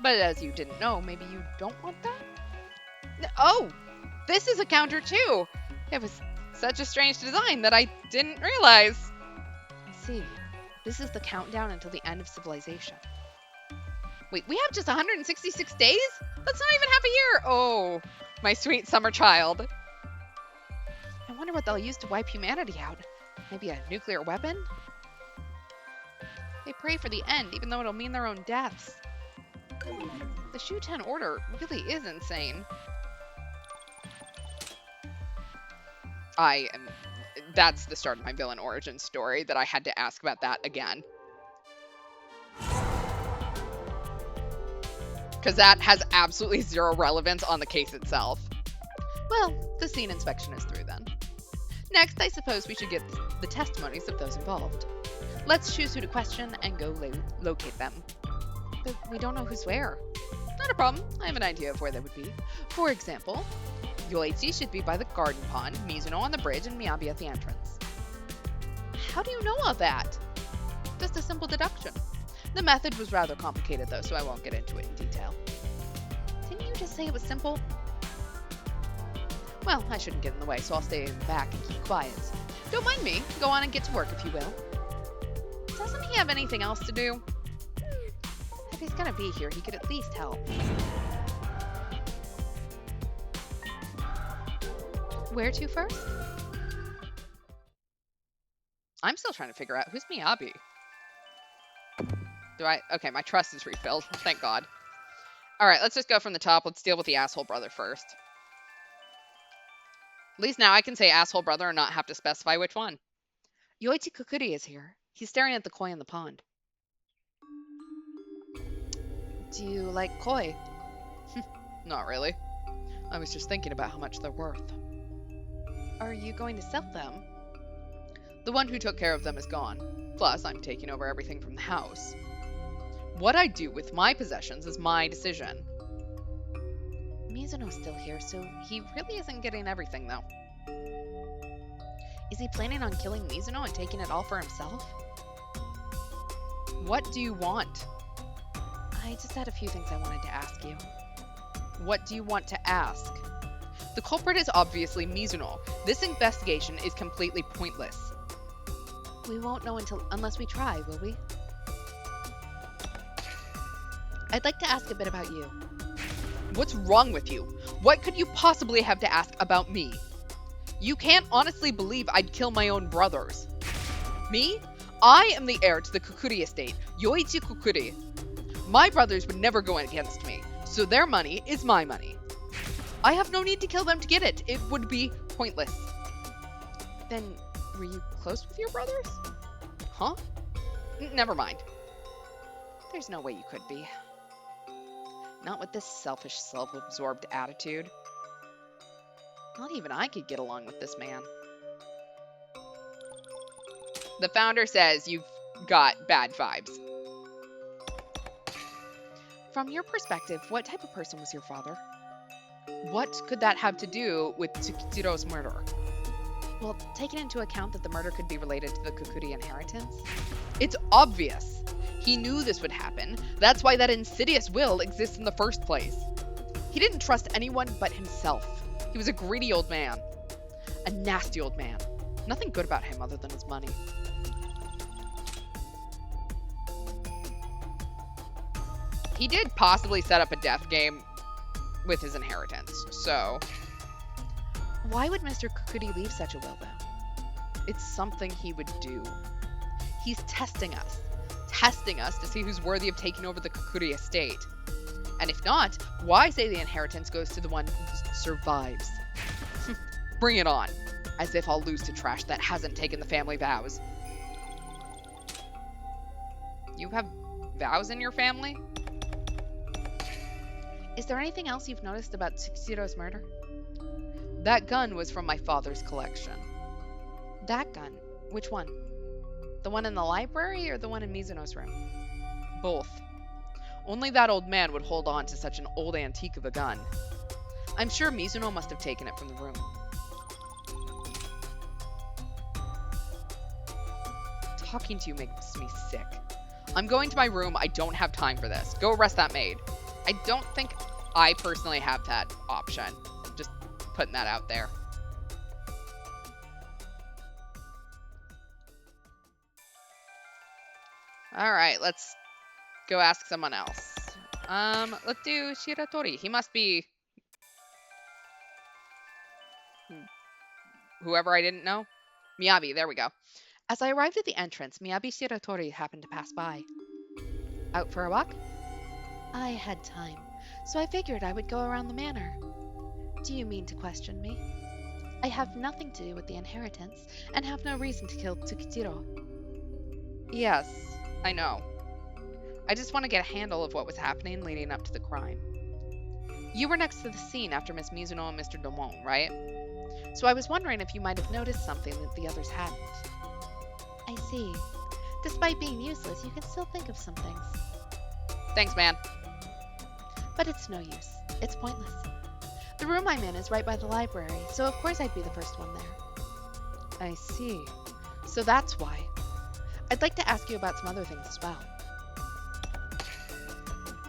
Speaker 1: But as you didn't know, maybe you don't want that? Oh! This is a counter too! It was such a strange design that I didn't realize. I see. This is the countdown until the end of civilization. Wait, we have just 166 days? That's not even half a year! Oh, my sweet summer child. I wonder what they'll use to wipe humanity out. Maybe a nuclear weapon? They pray for the end, even though it'll mean their own deaths. The Shuten order really is insane. That's the start of my villain origin story, that I had to ask about that again. Because that has absolutely zero relevance on the case itself. Well, the scene inspection is through then. Next, I suppose we should get the testimonies of those involved. Let's choose who to question and go locate them. But we don't know who's where. Not a problem. I have an idea of where they would be. For example, Yoichi should be by the garden pond, Mizuno on the bridge, and Miyabi at the entrance. How do you know all that? Just a simple deduction. The method was rather complicated though, so I won't get into it in detail. Didn't you just say it was simple? Well, I shouldn't get in the way, so I'll stay in the back and keep quiet. Don't mind me. Go on and get to work, if you will. Doesn't he have anything else to do? If he's gonna be here, he could at least help. Where to first? I'm still trying to figure out who's Miyabi. Okay, my trust is refilled. Thank God. Alright, let's just go from the top. Let's deal with the asshole brother first. At least now I can say asshole brother and not have to specify which one. Yoichi Kukuri is here. He's staring at the koi in the pond. Do you like koi? Not really. I was just thinking about how much they're worth. Are you going to sell them? The one who took care of them is gone. Plus, I'm taking over everything from the house. What I do with my possessions is my decision. Mizuno's still here, so he really isn't getting everything, though. Is he planning on killing Mizuno and taking it all for himself? What do you want?
Speaker 2: I just had a few things I wanted to ask you.
Speaker 1: What do you want to ask? The culprit is obviously Mizuno. This investigation is completely pointless.
Speaker 2: We won't know unless we try, will we? I'd like to ask a bit about you.
Speaker 1: What's wrong with you? What could you possibly have to ask about me? You can't honestly believe I'd kill my own brothers. Me? I am the heir to the Kukuri estate, Yoichi Kukuri. My brothers would never go against me, so their money is my money. I have no need to kill them to get it. It would be pointless.
Speaker 2: Then, were you close with your brothers?
Speaker 1: Huh? Never mind.
Speaker 2: There's no way you could be.
Speaker 1: Not with this selfish, self-absorbed attitude. Not even I could get along with this man. The founder says you've got bad vibes.
Speaker 2: From your perspective, what type of person was your father?
Speaker 1: What could that have to do with Tsukitiro's murder?
Speaker 2: Well, taking into account that the murder could be related to the Kukuri inheritance.
Speaker 1: It's obvious. He knew this would happen. That's why that insidious will exists in the first place. He didn't trust anyone but himself. He was a greedy old man. A nasty old man. Nothing good about him other than his money. He did possibly set up a death game with his inheritance, so...
Speaker 2: Why would Mr. Kukuri leave such a will, though?
Speaker 1: It's something he would do. He's testing us. Testing us to see who's worthy of taking over the Kukuri estate. And if not, why say the inheritance goes to the one who survives? Bring it on. As if I'll lose to trash that hasn't taken the family vows. You have vows in your family?
Speaker 2: Is there anything else you've noticed about Tsukitiro's murder?
Speaker 1: That gun was from my father's collection.
Speaker 2: That gun? Which one? The one in the library or the one in Mizuno's room?
Speaker 1: Both. Only that old man would hold on to such an old antique of a gun. I'm sure Mizuno must have taken it from the room. Talking to you makes me sick. I'm going to my room. I don't have time for this. Go arrest that maid. I don't think I personally have that option. Just putting that out there. Alright, let's go ask someone else. Let's do Shiratori. He must be... whoever I didn't know? Miyabi, there we go.
Speaker 2: As I arrived at the entrance, Miyabi Shiratori happened to pass by. Out for a walk? I had time, so I figured I would go around the manor. Do you mean to question me? I have nothing to do with the inheritance, and have no reason to kill Tsukitiro.
Speaker 1: Yes, I know. I just want to get a handle of what was happening leading up to the crime. You were next to the scene after Miss Mizuno and Mr. Domon, right? So I was wondering if you might have noticed something that the others hadn't. I see. Despite being useless, you can still think of some things. Thanks, man. But it's no use. It's pointless. The room I'm in is right by the library, so of course I'd be the first one there. I see. So that's why. I'd like to ask you about some other things as well.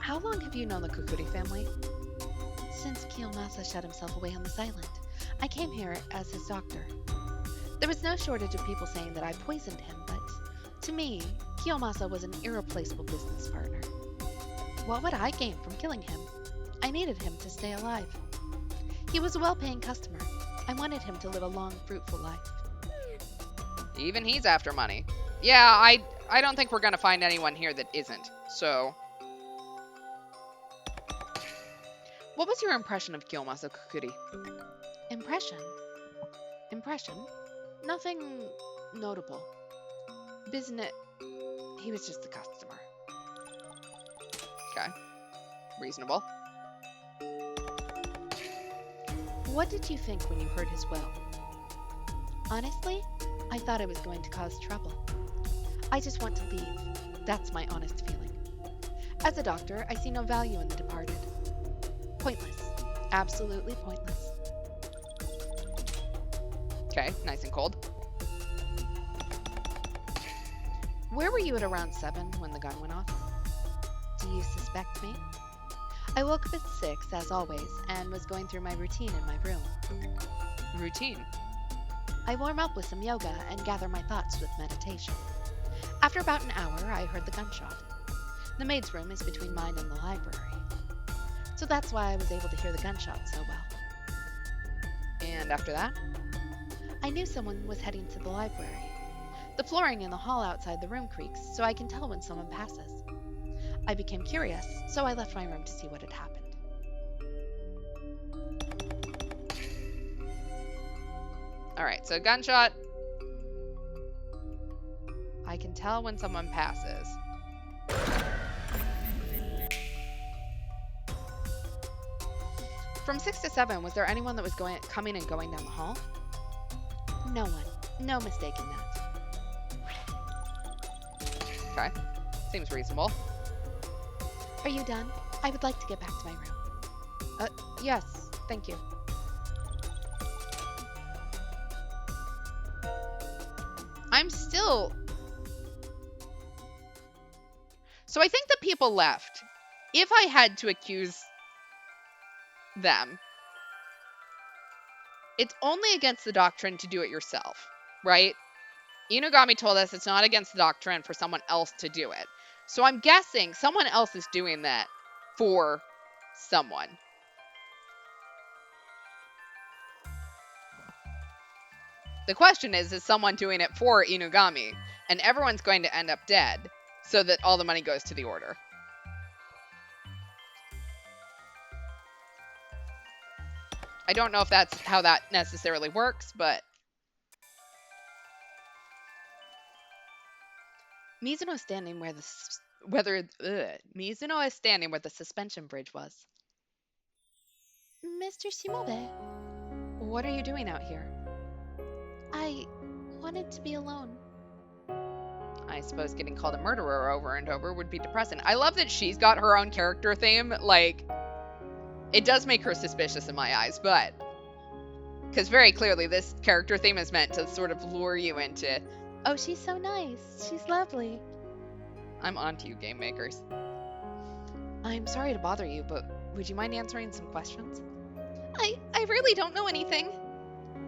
Speaker 1: How long have you known the Kukuri family? Since Kiyomasa shut himself away on this island. I came here as his doctor. There was no shortage of people saying that I poisoned him, but to me, Kiyomasa was an irreplaceable business partner. What would I gain from killing him? I needed him to stay alive. He was a well-paying customer. I wanted him to live a long, fruitful life. Even he's after money. Yeah, I don't think we're gonna find anyone here that isn't, so... What was your impression of Kiyomasa Kukuri?
Speaker 2: Impression? Nothing notable. Business... He was just a customer.
Speaker 1: Okay. Reasonable.
Speaker 2: What did you think when you heard his will? Honestly, I thought it was going to cause trouble. I just want to leave. That's my honest feeling. As a doctor, I see no value in the departed. Pointless. Absolutely pointless.
Speaker 1: Okay, nice and cold.
Speaker 2: Where were you at around 7 when the gun went off? Do you suspect me? I woke up at 6, as always, and was going through my routine in my room.
Speaker 1: Routine.
Speaker 2: I warm up with some yoga and gather my thoughts with meditation. After about an hour, I heard the gunshot. The maid's room is between mine and the library. So that's why I was able to hear the gunshot so well.
Speaker 1: And after that?
Speaker 2: I knew someone was heading to the library. The flooring in the hall outside the room creaks, so I can tell when someone passes. I became curious, so I left my room to see what had happened.
Speaker 1: Alright, so gunshot. I can tell when someone passes. From 6 to 7, was there anyone that was coming and going down the hall?
Speaker 2: No one. No mistake in that.
Speaker 1: Okay. Seems reasonable.
Speaker 2: Are you done? I would like to get back to my room.
Speaker 1: Yes. Thank you. I'm still... So I think the people left. If I had to accuse them, it's only against the doctrine to do it yourself, right? Inugami told us it's not against the doctrine for someone else to do it. So I'm guessing someone else is doing that for someone. The question is someone doing it for Inugami? And everyone's going to end up dead so that all the money goes to the order. I don't know if that's how that necessarily works, but...
Speaker 2: Mizuno is standing where the suspension bridge was. Mr. Shimobe,
Speaker 1: What are you doing out here?
Speaker 2: I wanted to be alone.
Speaker 1: I suppose getting called a murderer over and over would be depressing. I love that she's got her own character theme. Like, it does make her suspicious in my eyes, but... Because very clearly this character theme is meant to sort of lure you into...
Speaker 2: Oh, she's so nice. She's lovely.
Speaker 1: I'm onto you, game makers.
Speaker 2: I'm sorry to bother you, but would you mind answering some questions?
Speaker 1: I really don't know anything.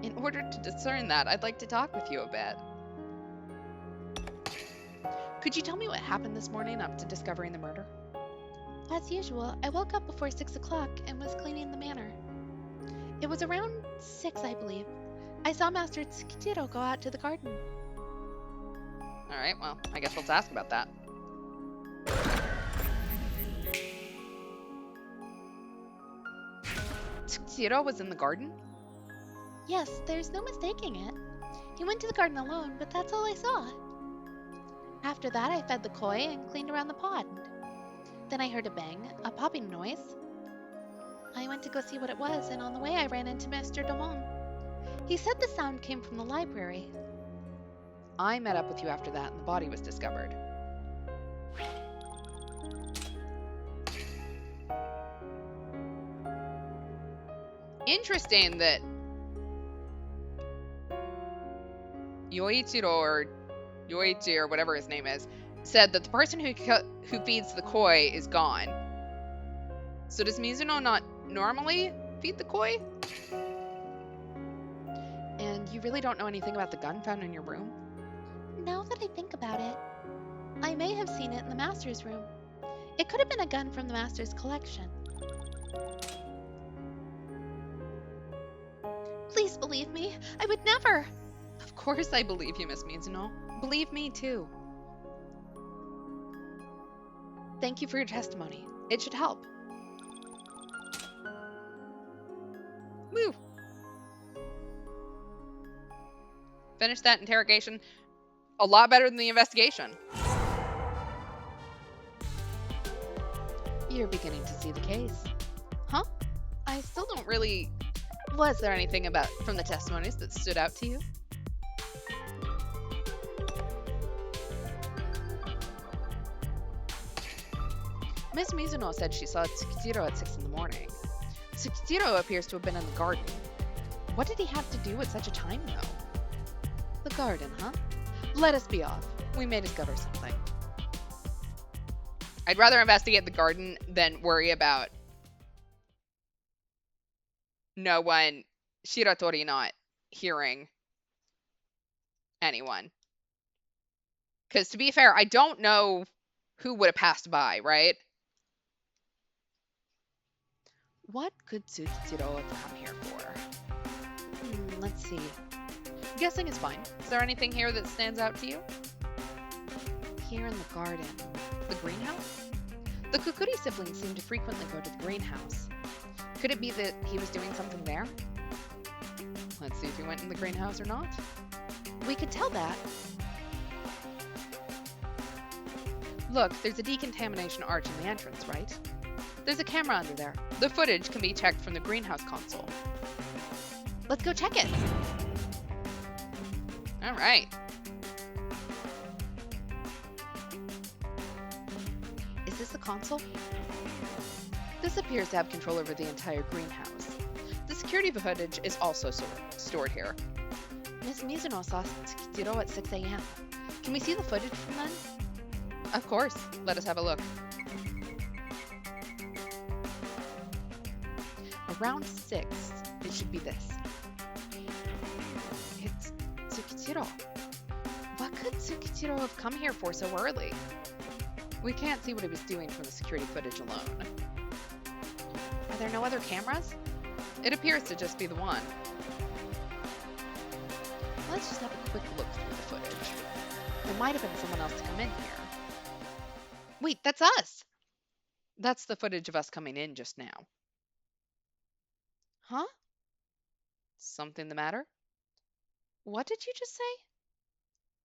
Speaker 1: In order to discern that, I'd like to talk with you a bit. Could you tell me what happened this morning up to discovering the murder?
Speaker 2: As usual, I woke up before 6 o'clock and was cleaning the manor. It was around 6, I believe. I saw Master Kishiru go out to the garden.
Speaker 1: Alright, well, I guess let's ask about that. Kishiru was in the garden?
Speaker 2: Yes, there's no mistaking it. He went to the garden alone, but that's all I saw. After that, I fed the koi and cleaned around the pond. Then I heard a bang, a popping noise. I went to go see what it was, and on the way I ran into Mr. Domon. He said the sound came from the library.
Speaker 1: I met up with you after that, and the body was discovered. Interesting that Yoichi or whatever his name is, said that the person who feeds the koi is gone. So does Mizuno not normally feed the koi? And you really don't know anything about the gun found in your room?
Speaker 2: Now that I think about it, I may have seen it in the master's room. It could have been a gun from the master's collection. Please believe me. I would never.
Speaker 1: Of course I believe you, Miss Mizuno. Believe me, too. Thank you for your testimony. It should help. Woo! Finish that interrogation. A lot better than the investigation. You're beginning to see the case. Huh? I still don't really... Was there anything from the testimonies that stood out to you? Miss Mizuno said she saw Tsukishiro at 6 in the morning. Tsukishiro appears to have been in the garden. What did he have to do at such a time, though? The garden, huh? Let us be off. We may discover something. I'd rather investigate the garden than worry about no one, Shiratori not hearing anyone. Because to be fair, I don't know who would have passed by, right?
Speaker 2: What could Tsukitiro have come here for? Let's see. Guessing is fine.
Speaker 1: Is there anything here that stands out to you?
Speaker 2: Here in the garden.
Speaker 1: The greenhouse?
Speaker 2: The Kukuri siblings seem to frequently go to the greenhouse. Could it be that he was doing something there?
Speaker 1: Let's see if he went in the greenhouse or not.
Speaker 2: We could tell that. Look, there's a decontamination arch in the entrance, right? There's a camera under there.
Speaker 1: The footage can be checked from the greenhouse console.
Speaker 2: Let's go check it.
Speaker 1: All right.
Speaker 2: Is this the console? This appears to have control over the entire greenhouse.
Speaker 1: The security footage is also stored here.
Speaker 2: Miss Mizuno saw Tsukitiro at 6 a.m. Can we see the footage from then?
Speaker 1: Of course. Let us have a look.
Speaker 2: Around 6, it should be this. It's Tsukitiro. What could Tsukitiro have come here for so early?
Speaker 1: We can't see what he was doing from the security footage alone.
Speaker 2: Are there no other cameras?
Speaker 1: It appears to just be the one.
Speaker 2: Let's just have a quick look through the footage. There might have been someone else to come in here. Wait, that's us!
Speaker 1: That's the footage of us coming in just now.
Speaker 2: Huh?
Speaker 1: Something the matter?
Speaker 2: What did you just say?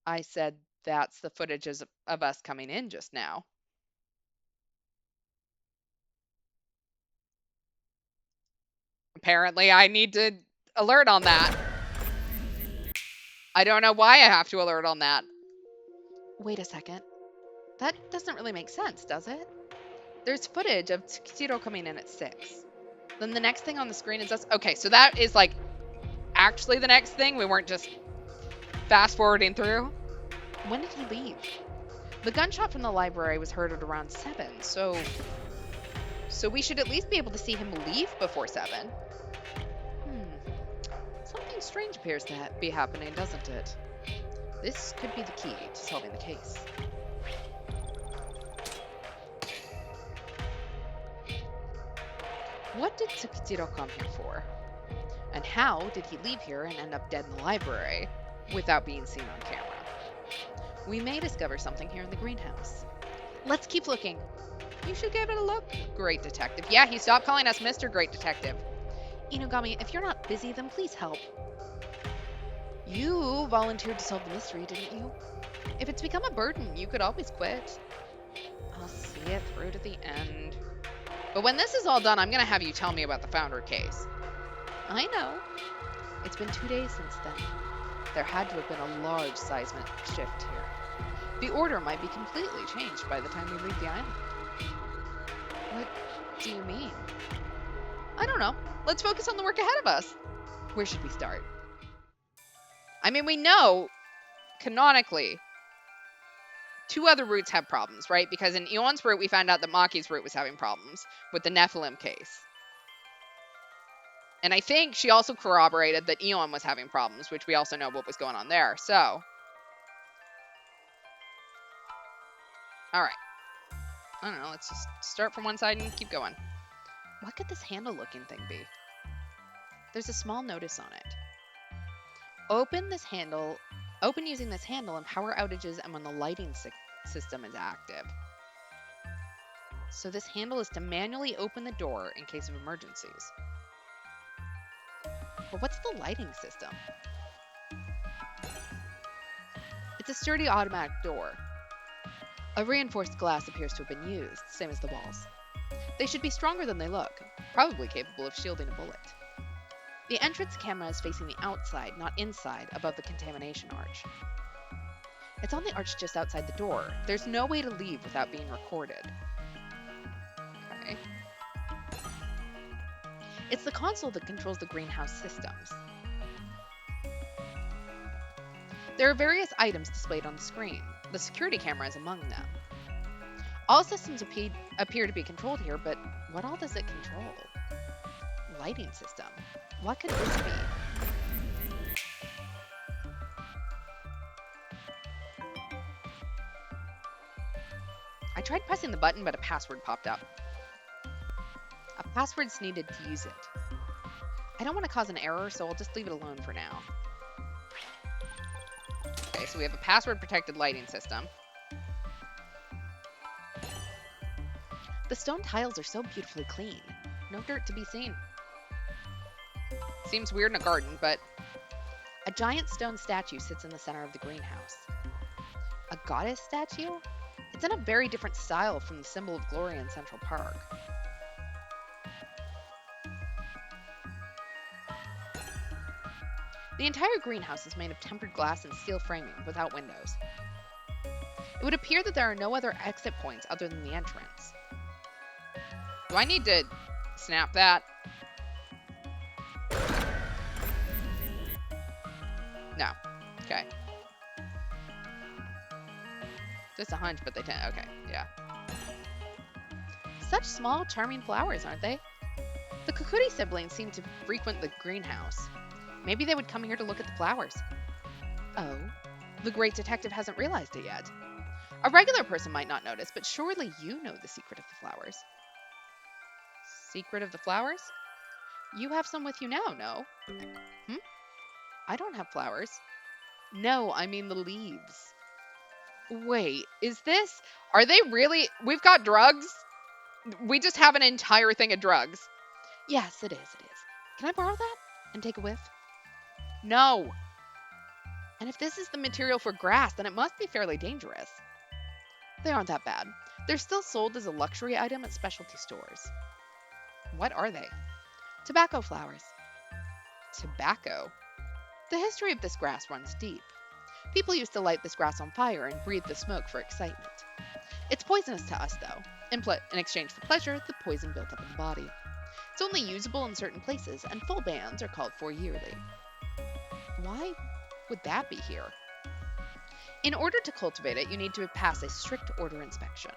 Speaker 1: I said that's the footage of us coming in just now. Apparently, I need to alert on that. I don't know why I have to alert on that.
Speaker 2: Wait a second. That doesn't really make sense, does it?
Speaker 1: There's footage of Tsukitiro coming in at 6. Then the next thing on the screen is us. Okay, so that is like actually the next thing. We weren't just fast forwarding through.
Speaker 2: When did he leave?
Speaker 1: The gunshot from the library was heard at around 7, so we should at least be able to see him leave before 7. Something strange appears to be happening, doesn't it? This could be the key to solving the case. What did Tsukitiro come here for? And how did he leave here and end up dead in the library without being seen on camera? We may discover something here in the greenhouse.
Speaker 2: Let's keep looking.
Speaker 1: You should give it a look, Great Detective. Yeah, he stopped calling us Mr. Great Detective.
Speaker 2: Inugami, if you're not busy, then please help. You volunteered to solve the mystery, didn't you?
Speaker 1: If it's become a burden, you could always quit. I'll see it through to the end. But when this is all done, I'm going to have you tell me about the Founder case.
Speaker 2: I know.
Speaker 1: It's been 2 days since then. There had to have been a large seismic shift here. The order might be completely changed by the time we leave the island.
Speaker 2: What do you mean?
Speaker 1: I don't know. Let's focus on the work ahead of us. Where should we start? I mean, we know, canonically, 2 other routes have problems, right? Because in Eon's route, we found out that Maki's route was having problems with the Nephilim case. And I think she also corroborated that Eon was having problems, which we also know what was going on there. So, all right. I don't know. Let's just start from one side and keep going. What could this handle-looking thing be? There's a small notice on it. Open using this handle in power outages and when the lighting system is active. So this handle is to manually open the door in case of emergencies. But what's the lighting system? It's a sturdy automatic door. A reinforced glass appears to have been used, same as the walls. They should be stronger than they look, probably capable of shielding a bullet. The entrance camera is facing the outside, not inside, above the contamination arch. It's on the arch just outside the door. There's no way to leave without being recorded. Okay. It's the console that controls the greenhouse systems. There are various items displayed on the screen. The security camera is among them.
Speaker 2: All systems appear to be controlled here, but what all does it control? Lighting system. What could this be? I tried pressing the button, but a password popped up. A password's needed to use it. I don't want to cause an error, so I'll just leave it alone for now. Okay, so we have a password-protected lighting system. The stone tiles are so beautifully clean. No dirt to be seen. Seems weird in a garden, but... A giant stone statue sits in the center of the greenhouse. A goddess statue? It's in a very different style from the symbol of glory in Central Park. The entire greenhouse is made of tempered glass and steel framing, without windows. It would appear that there are no other exit points other than the entrance. Do I need to snap that? No. Okay. Just a hunch, but they tend... Okay, yeah. Such small, charming flowers, aren't they? The Kukuri siblings seem to frequent the greenhouse. Maybe they would come here to look at the flowers. Oh, the great detective hasn't realized it yet. A regular person might not notice, but surely you know the secret of the flowers. Secret of the flowers? You have some with you now, no? I don't have flowers. No, I mean the leaves. Wait, is this... Are they really... We've got drugs? We just have an entire thing of drugs. Yes, it is. Can I borrow that and take a whiff? No. And if this is the material for grass, then it must be fairly dangerous. They aren't that bad. They're still sold as a luxury item at specialty stores. What are they? Tobacco flowers. Tobacco? The history of this grass runs deep. People used to light this grass on fire and breathe the smoke for excitement. It's poisonous to us, though. In exchange for pleasure, the poison built up in the body. It's only usable in certain places, and full bans are called for yearly. Why would that be here? In order to cultivate it, you need to pass a strict order inspection.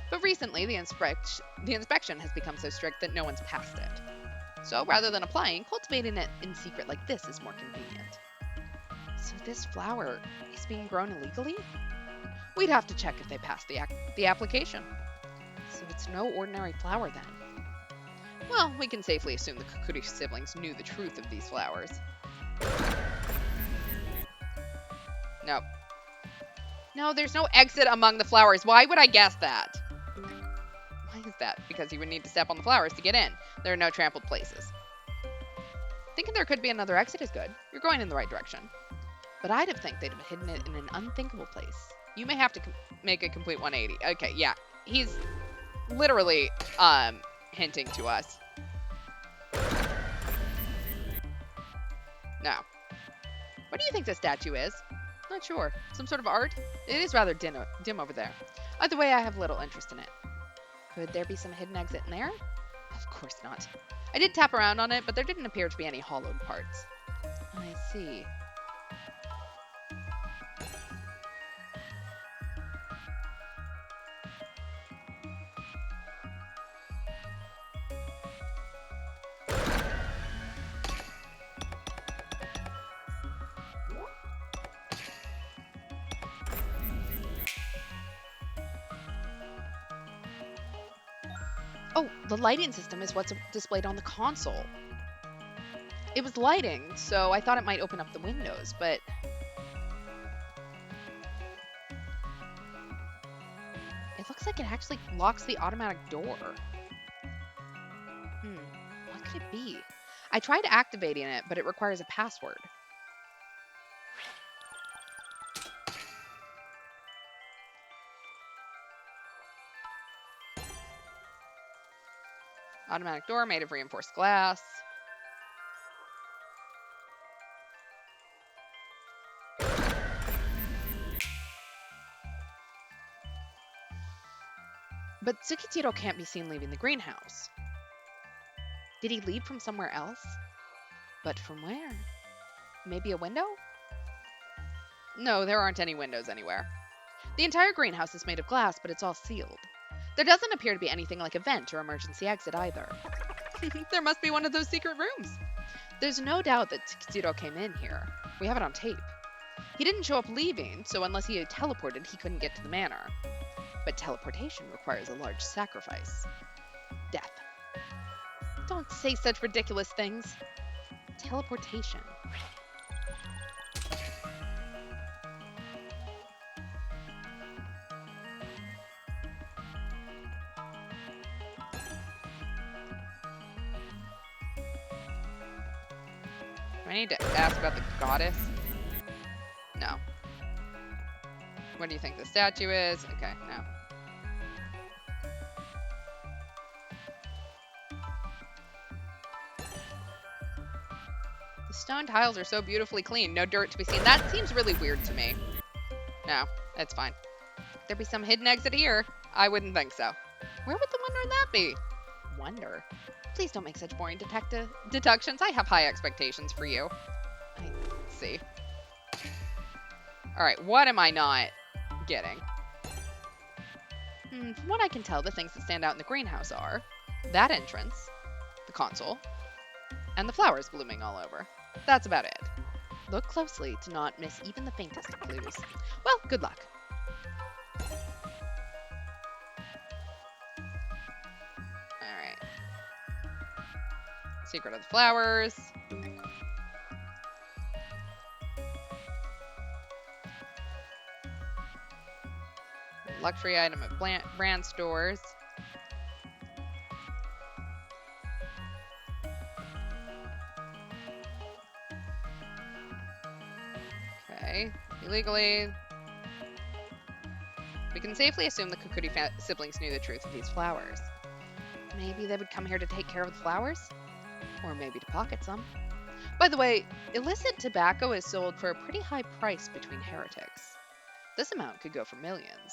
Speaker 2: But recently, the inspection has become so strict that no one's passed it. So rather than applying, cultivating it in secret like this is more convenient. So this flower is being grown illegally? We'd have to check if they passed the application. So it's no ordinary flower then. Well, we can safely assume the Kukuri siblings knew the truth of these flowers. Nope. No, there's no exit among the flowers. Why would I guess that? Why is that? Because you would need to step on the flowers to get in. There are no trampled places. Thinking there could be another exit is good. You're going in the right direction. But I'd have think they'd have hidden it in an unthinkable place. You may have to make a complete 180. Okay, yeah. He's literally, hinting to us. No. What do you think this statue is? Not sure. Some sort of art? It is rather dim over there. Either way, I have little interest in it. Could there be some hidden exit in there? Of course not. I did tap around on it, but there didn't appear to be any hollowed parts. I see. Oh, the lighting system is what's displayed on the console. It was lighting, so I thought it might open up the windows, but... It looks like it actually locks the automatic door. What could it be? I tried activating it, but it requires a password. Automatic door made of reinforced glass. But Tsukitiro can't be seen leaving the greenhouse. Did he leave from somewhere else? But from where? Maybe a window? No, there aren't any windows anywhere. The entire greenhouse is made of glass, but it's all sealed. There doesn't appear to be anything like a vent or emergency exit either.
Speaker 1: There must be one of those secret rooms.
Speaker 2: There's no doubt that Kishiru came in here. We have it on tape. He didn't show up leaving, so unless he had teleported, he couldn't get to the manor. But teleportation requires a large sacrifice. Death. Don't say such ridiculous things. Teleportation.
Speaker 1: Do I need to ask about the goddess? No. What do you think the statue is? Okay, no. The stone tiles are so beautifully clean, no dirt to be seen. That seems really weird to me. No, that's fine. There be some hidden exit here? I wouldn't think so. Where would the wonder in that be?
Speaker 2: Wonder. Please don't make such boring
Speaker 1: deductions. I have high expectations for you. I see. All right, what am I not getting?
Speaker 2: From what I can tell, the things that stand out in the greenhouse are that entrance, the console, and the flowers blooming all over. That's about it. Look closely to not miss even the faintest of clues. Well, good luck.
Speaker 1: All right. Secret of the flowers. Luxury item at brand stores. Okay, illegally. We can safely assume the Kukuri siblings knew the truth of these flowers.
Speaker 2: Maybe they would come here to take care of the flowers?
Speaker 1: Or maybe to pocket some.
Speaker 2: By the way, illicit tobacco is sold for a pretty high price between heretics. This amount could go for millions.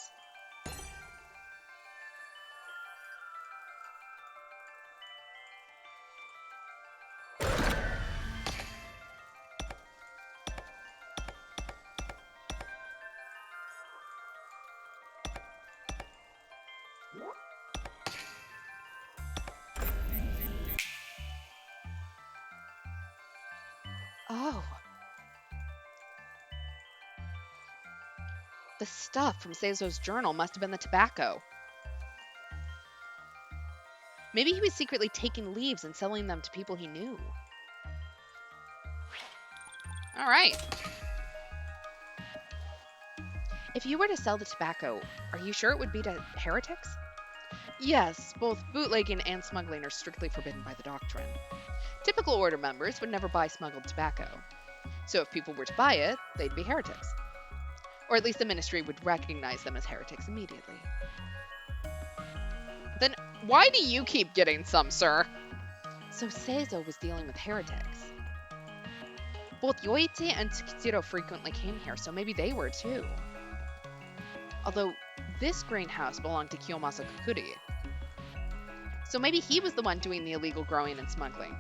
Speaker 2: Oh. The stuff from Seizo's journal must have been the tobacco. Maybe he was secretly taking leaves and selling them to people he knew.
Speaker 1: All right.
Speaker 2: If you were to sell the tobacco, are you sure it would be to heretics? Yes, both bootlegging and smuggling are strictly forbidden by the doctrine. Typical order members would never buy smuggled tobacco. So if people were to buy it, they'd be heretics. Or at least the ministry would recognize them as heretics immediately.
Speaker 1: Then why do you keep getting some, sir?
Speaker 2: So Seizo was dealing with heretics. Both Yoichi and Tsukishiro frequently came here, so maybe they were too. Although this greenhouse belonged to Kiyomasa Kukuri. So maybe he was the one doing the illegal growing and smuggling.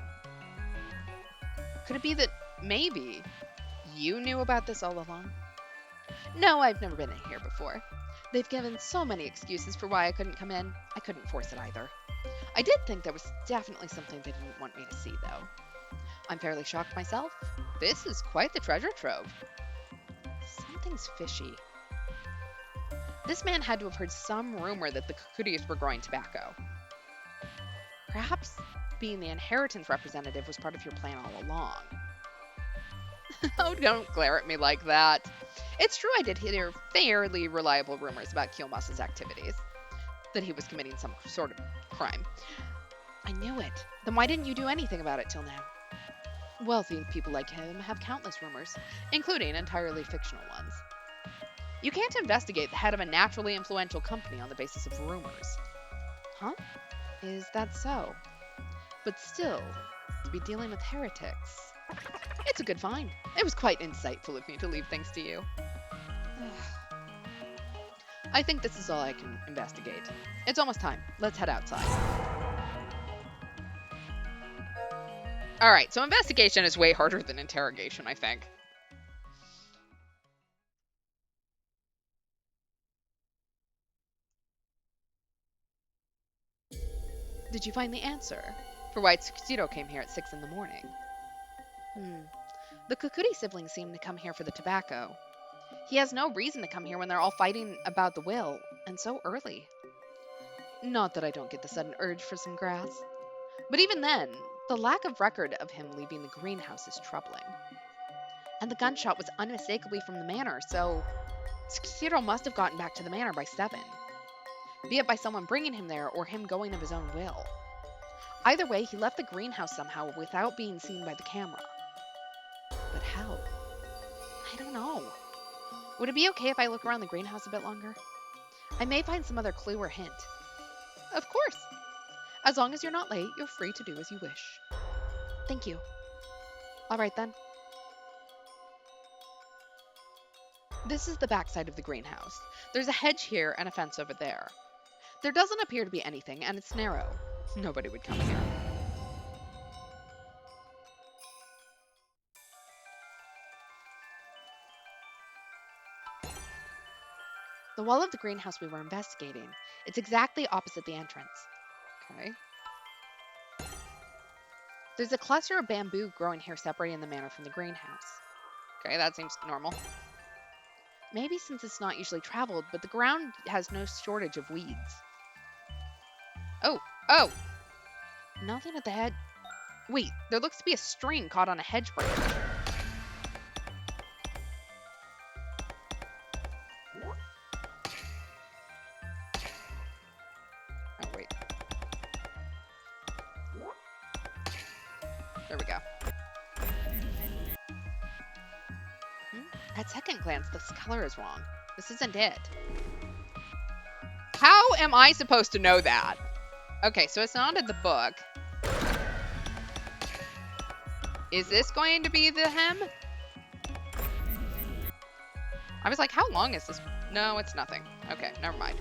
Speaker 2: Could it be that maybe you knew about this all along? No, I've never been in here before. They've given so many excuses for why I couldn't come in. I couldn't force it either. I did think there was definitely something they didn't want me to see, though. I'm fairly shocked myself. This is quite the treasure trove. Something's fishy. This man had to have heard some rumor that the Kukuris were growing tobacco. Perhaps being the inheritance representative was part of your plan all along.
Speaker 1: Oh, don't glare at me like that.
Speaker 2: It's true I did hear fairly reliable rumors about Kiyomasa's activities. That he was committing some sort of crime. I knew it. Then why didn't you do anything about it till now? Wealthy people like him have countless rumors, including entirely fictional ones. You can't investigate the head of a naturally influential company on the basis of rumors. Huh? Is that so? But still, to be dealing with heretics... It's a good find. It was quite insightful of me to leave things to you. I think this is all I can investigate. It's almost time. Let's head outside.
Speaker 1: All right, so investigation is way harder than interrogation, I think.
Speaker 2: Did you find the answer?
Speaker 1: For why Tsukishiro came here at 6 in the morning.
Speaker 2: Hmm. The Kukuri siblings seem to come here for the tobacco. He has no reason to come here when they're all fighting about the will, and so early. Not that I don't get the sudden urge for some grass. But even then, the lack of record of him leaving the greenhouse is troubling. And the gunshot was unmistakably from the manor, so Tsukishiro must have gotten back to the manor by 7. Be it by someone bringing him there or him going of his own will. Either way, he left the greenhouse somehow without being seen by the camera. But how? I don't know. Would it be okay if I look around the greenhouse a bit longer? I may find some other clue or hint. Of course. As long as you're not late, you're free to do as you wish. Thank you. All right then. This is the backside of the greenhouse. There's a hedge here and a fence over there. There doesn't appear to be anything, and it's narrow. Nobody would come here. The wall of the greenhouse we were investigating. It's exactly opposite the entrance.
Speaker 1: Okay.
Speaker 2: There's a cluster of bamboo growing here separating the manor from the greenhouse.
Speaker 1: Okay, that seems normal.
Speaker 2: Maybe since it's not usually traveled, but the ground has no shortage of weeds.
Speaker 1: Oh!
Speaker 2: Nothing at the head. Wait, there looks to be a string caught on a hedge branch.
Speaker 1: Oh, wait. There we go.
Speaker 2: At second glance, this color is wrong. This isn't it.
Speaker 1: How am I supposed to know that? Okay, so it's not in the book. Is this going to be the hem? I was like, how long is this? No, it's nothing. Okay, never mind.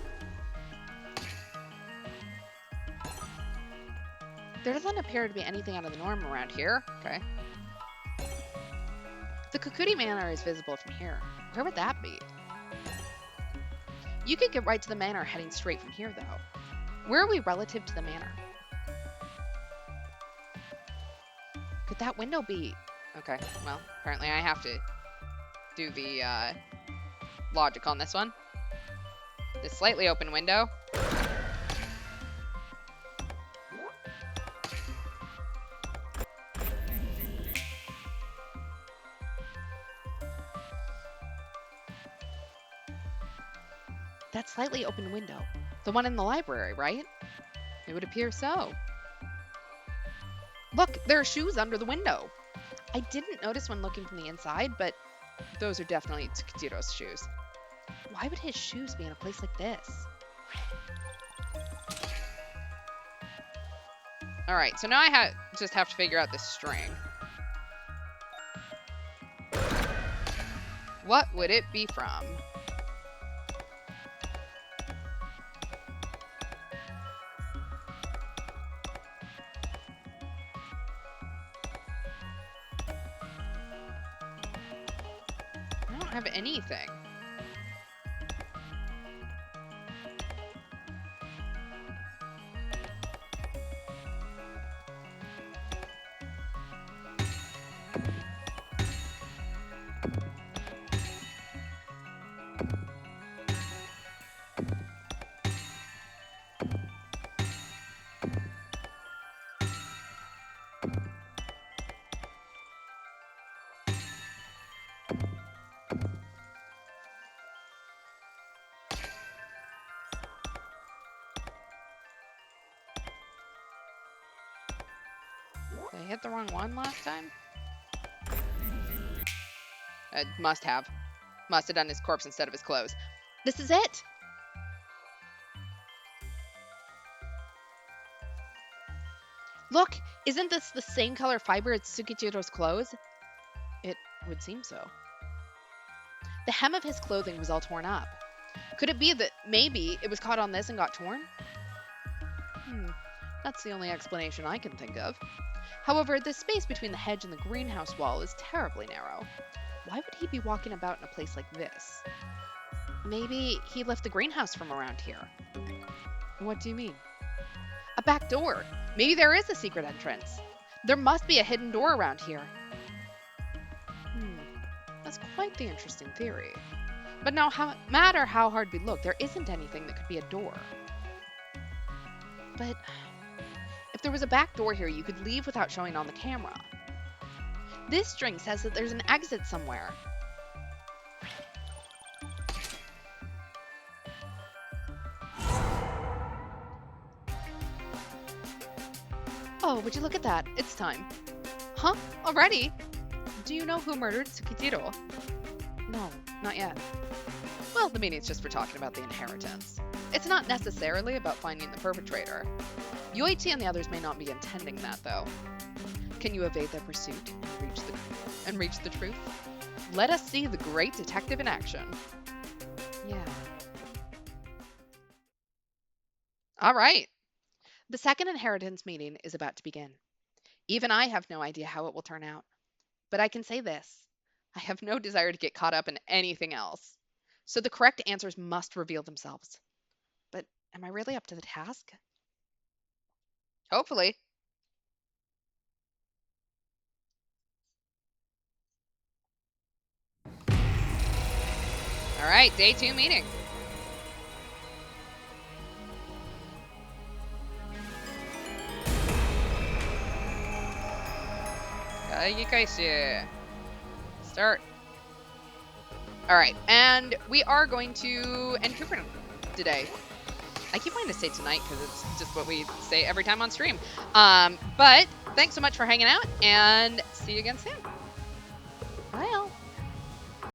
Speaker 2: There doesn't appear to be anything out of the norm around here.
Speaker 1: Okay.
Speaker 2: The Kukuri Manor is visible from here. Where would that be? You could get right to the manor heading straight from here, though. Where are we relative to the manor? Could that window be?
Speaker 1: Okay, well, apparently I have to do the logic on this one. This slightly open window.
Speaker 2: That slightly open window. The one in the library, right?
Speaker 1: It would appear so.
Speaker 2: Look, there are shoes under the window. I didn't notice when looking from the inside, but
Speaker 1: Those are definitely Tsukujiro's shoes.
Speaker 2: why would his shoes be in a place like this?
Speaker 1: Alright, so now I just have to figure out this string. What would it be from? I don't have anything. Did I hit the wrong one last time? Must have. Must have done his corpse instead of his clothes.
Speaker 2: This is it! Look, isn't this the same color fiber as Tsukichiro's clothes? It would seem so. The hem of his clothing was all torn up. Could it be that maybe it was caught on this and got torn? That's the only explanation I can think of. However, the space between the hedge and the greenhouse wall is terribly narrow. Why would he be walking about in a place like this? Maybe he left the greenhouse from around here.
Speaker 1: What do you mean?
Speaker 2: A back door. Maybe there is a secret entrance. There must be a hidden door around here. That's quite the interesting theory. But no matter how hard we look, there isn't anything that could be a door. But if there was a back door here, you could leave without showing on the camera. This string says that there's an exit somewhere. Oh, would you look at that? It's time. Huh? Already? Do you know who murdered Kishiru? No, not yet. Well, the meeting's just for talking about the inheritance. It's not necessarily about finding the perpetrator. Yoichi and the others may not be intending that, though. Can you evade their pursuit and reach the truth? Let us see the great detective in action. Yeah. All right. The second inheritance meeting is about to begin. Even I have no idea how it will turn out. But I can say this. I have no desire to get caught up in anything else. So the correct answers must reveal themselves. But am I really up to the task?
Speaker 1: Hopefully. All right, day 2 meeting. Start. All right, and we are going to end Cooper today. I keep wanting to say tonight because it's just what we say every time on stream. But thanks so much for hanging out, and see you again soon.